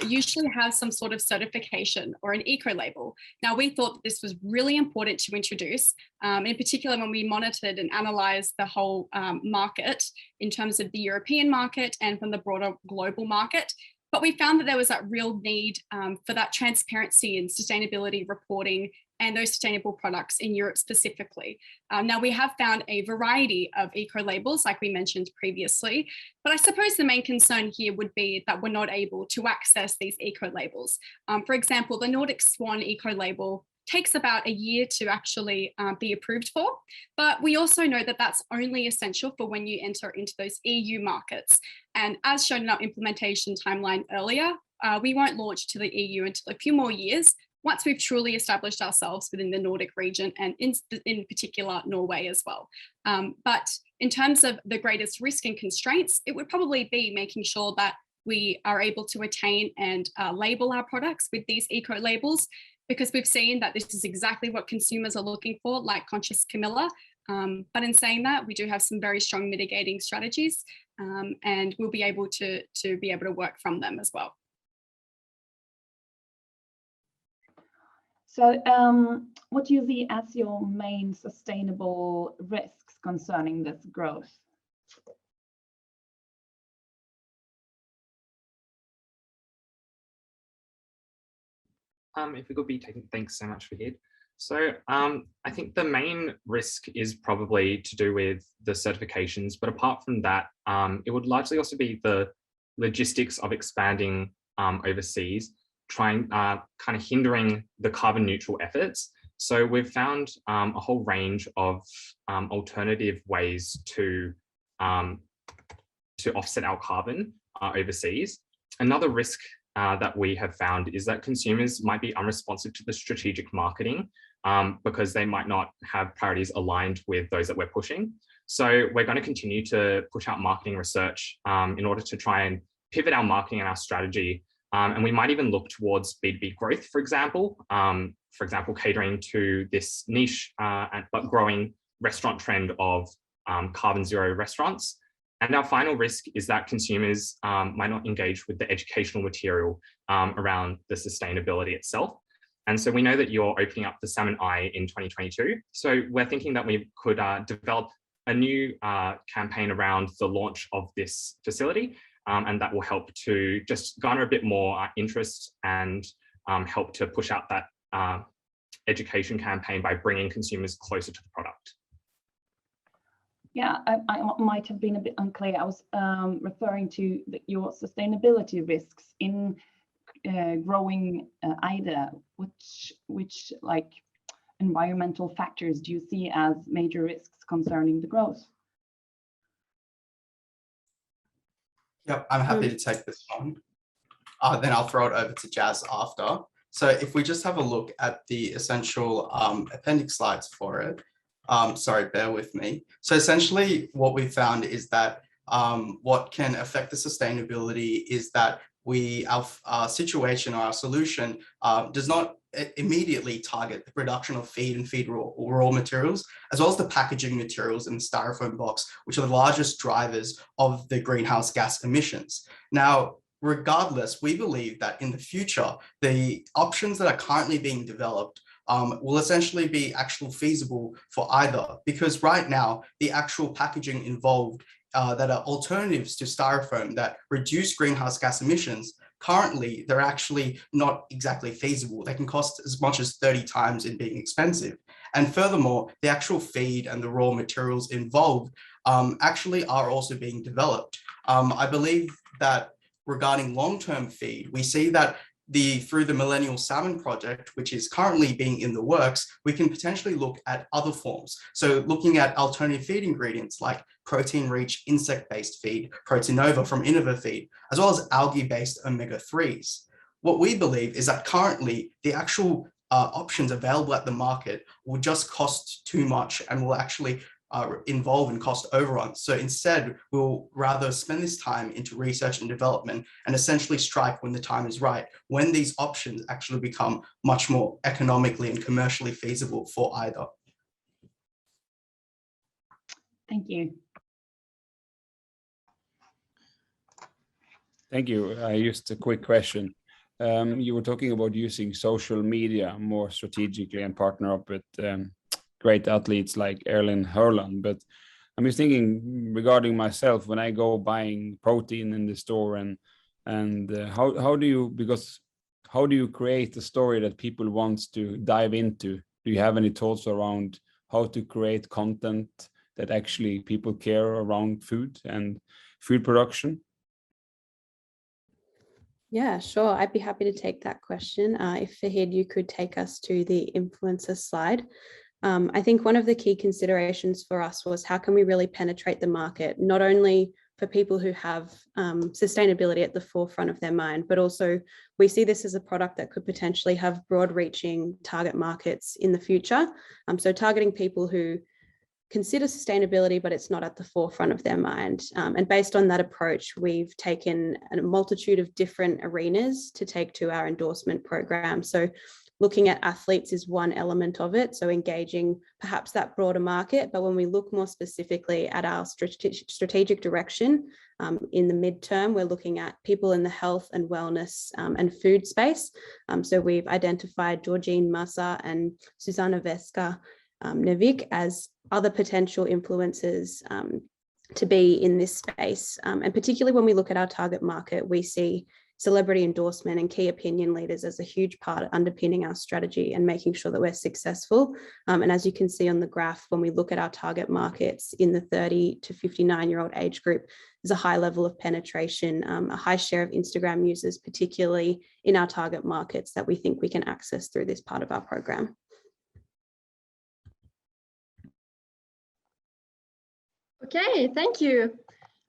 usually have some sort of certification or an eco-label. Now, we thought that this was really important to introduce, in particular when we monitored and analysed the whole market in terms of the European market and from the broader global market. But we found that there was that real need for that transparency and sustainability reporting and those sustainable products in Europe specifically. Now, we have found a variety of eco-labels, like we mentioned previously, but I suppose the main concern here would be that we're not able to access these eco-labels. For example, the Nordic Swan eco-label takes about a year to actually be approved for, but we also know that that's only essential for when you enter into those EU markets. And as shown in our implementation timeline earlier, we won't launch to the EU until a few more years, once we've truly established ourselves within the Nordic region and in particular Norway as well. But in terms of the greatest risk and constraints, it would probably be making sure that we are able to attain and label our products with these eco-labels, because we've seen that this is exactly what consumers are looking for, like Conscious Camilla. But in saying that, we do have some very strong mitigating strategies, and we'll be able to work from them as well. So what do you see as your main sustainable risks concerning this growth? If we could be taking, thanks so much, Fahid. So I think the main risk is probably to do with the certifications, but apart from that, it would largely also be the logistics of expanding overseas, kind of hindering the carbon neutral efforts. So we've found a whole range of alternative ways to offset our carbon overseas. Another risk that we have found is that consumers might be unresponsive to the strategic marketing because they might not have priorities aligned with those that we're pushing. So we're going to continue to push out marketing research in order to try and pivot our marketing and our strategy. And we might even look towards B2B growth, for example, catering to this niche but growing restaurant trend of carbon zero restaurants. And our final risk is that consumers might not engage with the educational material around the sustainability itself. And so we know that you're opening up the Salmon Eye in 2022. So we're thinking that we could develop a new campaign around the launch of this facility, and that will help to just garner a bit more interest and help to push out that education campaign by bringing consumers closer to the product. Yeah, I might have been a bit unclear. I was referring to your sustainability risks in growing Ida. Which like environmental factors do you see as major risks concerning the growth? Yep, I'm happy to take this one. Then I'll throw it over to Jazz after. So if we just have a look at the essential appendix slides for it, sorry, bear with me. So essentially what we found is that what can affect the sustainability is that our situation or our solution does not immediately target the production of feed and feed raw materials, as well as the packaging materials in the styrofoam box, which are the largest drivers of the greenhouse gas emissions. Now, regardless, we believe that in the future, the options that are currently being developed will essentially be actually feasible for either, because right now, the actual packaging involved that are alternatives to styrofoam that reduce greenhouse gas emissions, currently, they're actually not exactly feasible. They can cost as much as 30 times in being expensive. And furthermore, the actual feed and the raw materials involved actually are also being developed. I believe that regarding long-term feed, we see that through the Millennial Salmon Project, which is currently being in the works, we can potentially look at other forms. So looking at alternative feed ingredients like protein-rich insect-based feed, Proteinova from InnovaFeed, as well as algae-based omega-3s. What we believe is that currently the actual options available at the market will just cost too much and will actually involve in cost overruns. So instead, we'll rather spend this time into research and development and essentially strike when the time is right, when these options actually become much more economically and commercially feasible for either. Thank you. Thank you. Just a quick question. You were talking about using social media more strategically and partner up with great athletes like Erling Haaland, but I'm just thinking regarding myself when I go buying protein in the store and how do you create a story that people want to dive into? Do you have any thoughts around how to create content that actually people care around food and food production? Yeah, sure. I'd be happy to take that question. If Fahid, you could take us to the influencer slide. I think one of the key considerations for us was how can we really penetrate the market, not only for people who have sustainability at the forefront of their mind, but also we see this as a product that could potentially have broad-reaching target markets in the future. So targeting people who consider sustainability, but it's not at the forefront of their mind. And based on that approach, we've taken a multitude of different arenas to take to our endorsement program. So looking at athletes is one element of it, so engaging perhaps that broader market. But when we look more specifically at our strategic direction in the midterm, we're looking at people in the health and wellness and food space. So we've identified Georgine Massa and Susanna Veska Nevik as other potential influencers to be in this space. And particularly when we look at our target market, we see celebrity endorsement and key opinion leaders as a huge part underpinning our strategy and making sure that we're successful. And as you can see on the graph, when we look at our target markets in the 30 to 59-year-old age group, there's a high level of penetration, a high share of Instagram users, particularly in our target markets that we think we can access through this part of our program. Okay, thank you.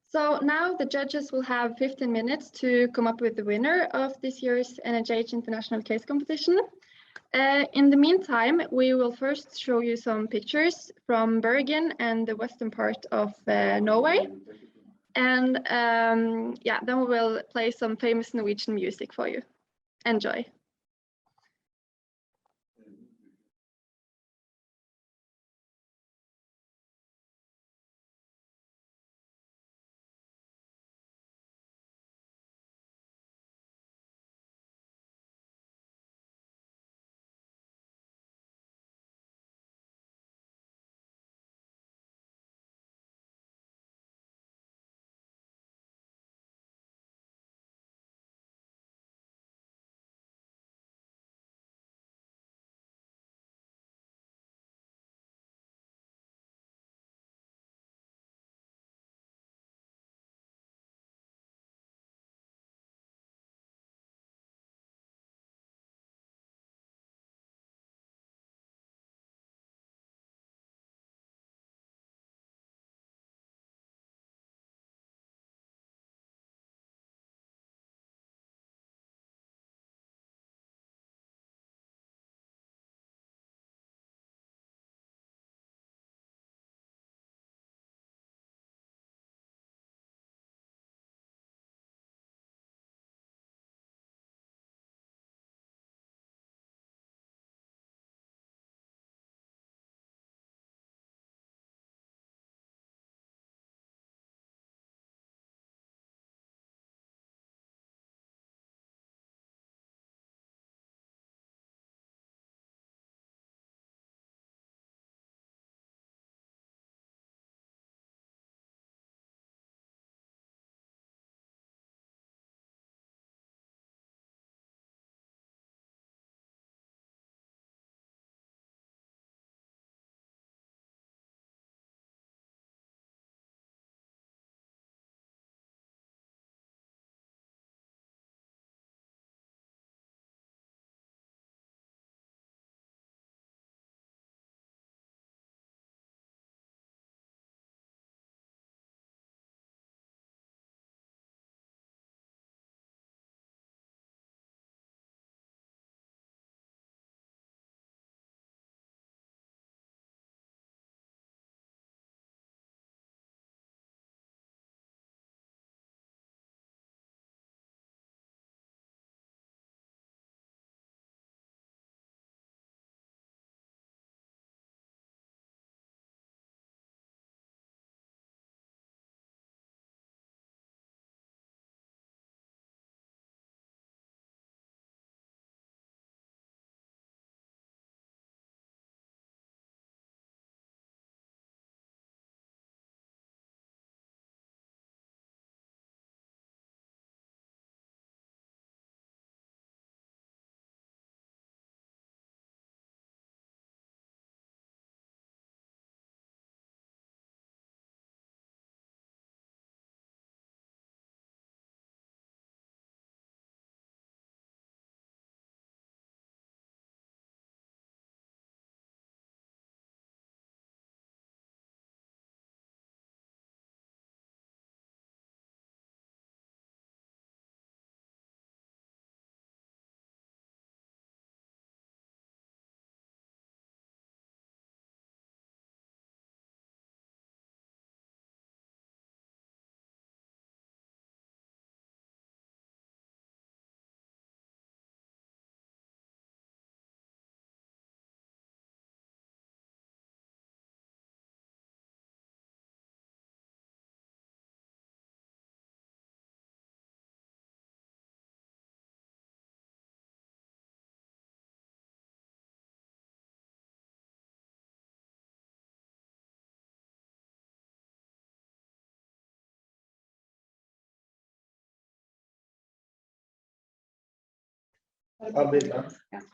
So now the judges will have 15 minutes to come up with the winner of this year's NHH International Case Competition. In the meantime, we will first show you some pictures from Bergen and the western part of Norway. And yeah, then we will play some famous Norwegian music for you. Enjoy.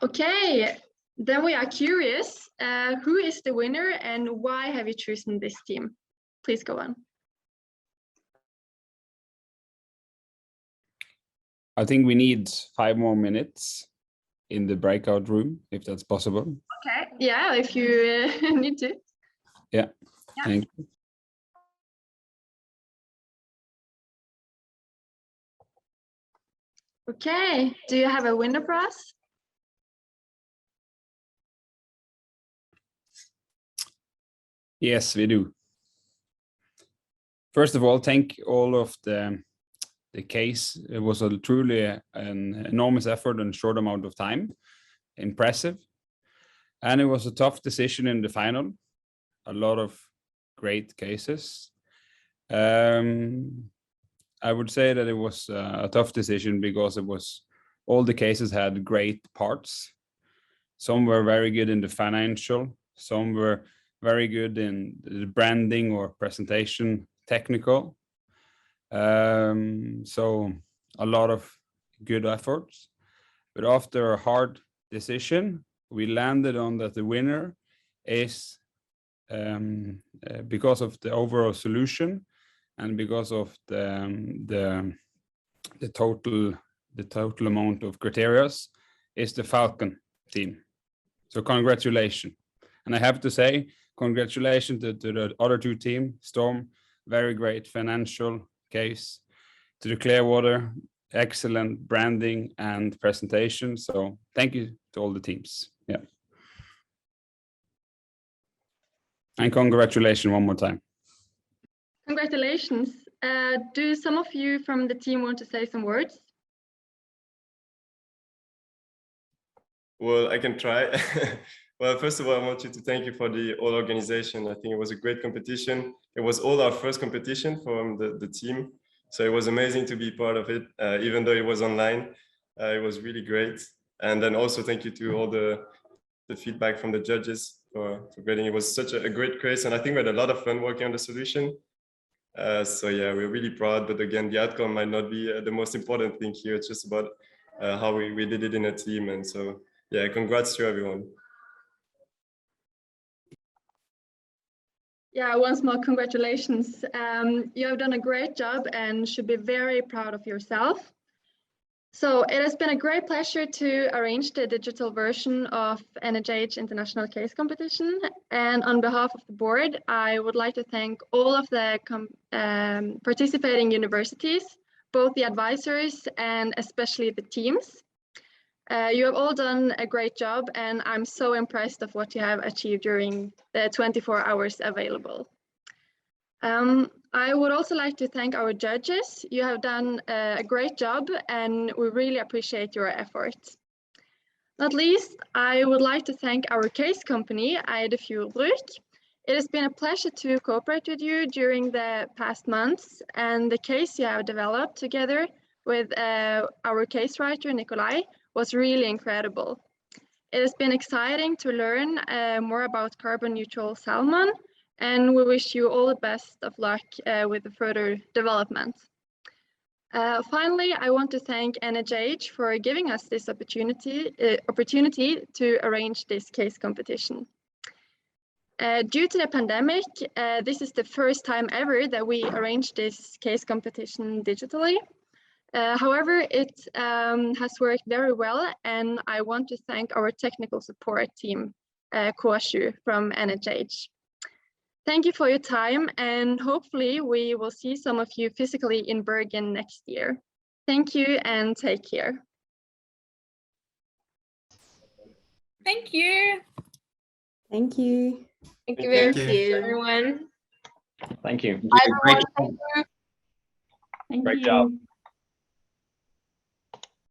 Okay, then we are curious. Who is the winner and why have you chosen this team? Please go on. I think we need 5 more minutes in the breakout room, if that's possible. Okay, yeah, if you need to. Yeah. Thank you. Okay, do you have a winner for us? Yes, we do. First of all, thank all of the case. It was truly an enormous effort in a short amount of time. Impressive. And it was a tough decision in the final. A lot of great cases. I would say that it was a tough decision because all the cases had great parts. Some were very good in the financial, some were very good in the branding or presentation technical. So a lot of good efforts. But after a hard decision, we landed on that the winner is because of the overall solution and because of the total amount of criteria is the Falcon team. So congratulations. And I have to say, congratulations to the other 2 teams, Storm, very great financial case, to the Clearwater, excellent branding and presentation. So thank you to all the teams. Yeah. And congratulations one more time. Congratulations. Do some of you from the team want to say some words? Well, I can try. Well, first of all, I want you to thank you for the whole organization. I think it was a great competition. It was all our first competition from the team. So it was amazing to be part of it, even though it was online. It was really great. And then also thank you to all the feedback from the judges for grading. It was such a great race. And I think we had a lot of fun working on the solution. So yeah, we're really proud. But again, the outcome might not be the most important thing here. It's just about how we did it in a team. And so, yeah, congrats to everyone. Yeah, once more, congratulations. You have done a great job and should be very proud of yourself. So it has been a great pleasure to arrange the digital version of NHH International Case Competition. And on behalf of the board, I would like to thank all of the participating universities, both the advisors and especially the teams. You have all done a great job, and I'm so impressed of what you have achieved during the 24 hours available. I would also like to thank our judges. You have done a great job, and we really appreciate your efforts. Not least, I would like to thank our case company, Eide Fjordbruk. It has been a pleasure to cooperate with you during the past months, and the case you have developed together with our case writer, Nikolai, was really incredible. It has been exciting to learn more about carbon neutral salmon, and we wish you all the best of luck with the further development. Finally, I want to thank NHH for giving us this opportunity to arrange this case competition. Due to the pandemic, this is the first time ever that we arranged this case competition digitally. However, it has worked very well, and I want to thank our technical support team, Koshu from NHH. Thank you for your time, and hopefully we will see some of you physically in Bergen next year. Thank you and take care. Thank you. Thank you. Thank you very much, everyone. Thank you. Bye, everyone. Thank you. Thank Great you. job.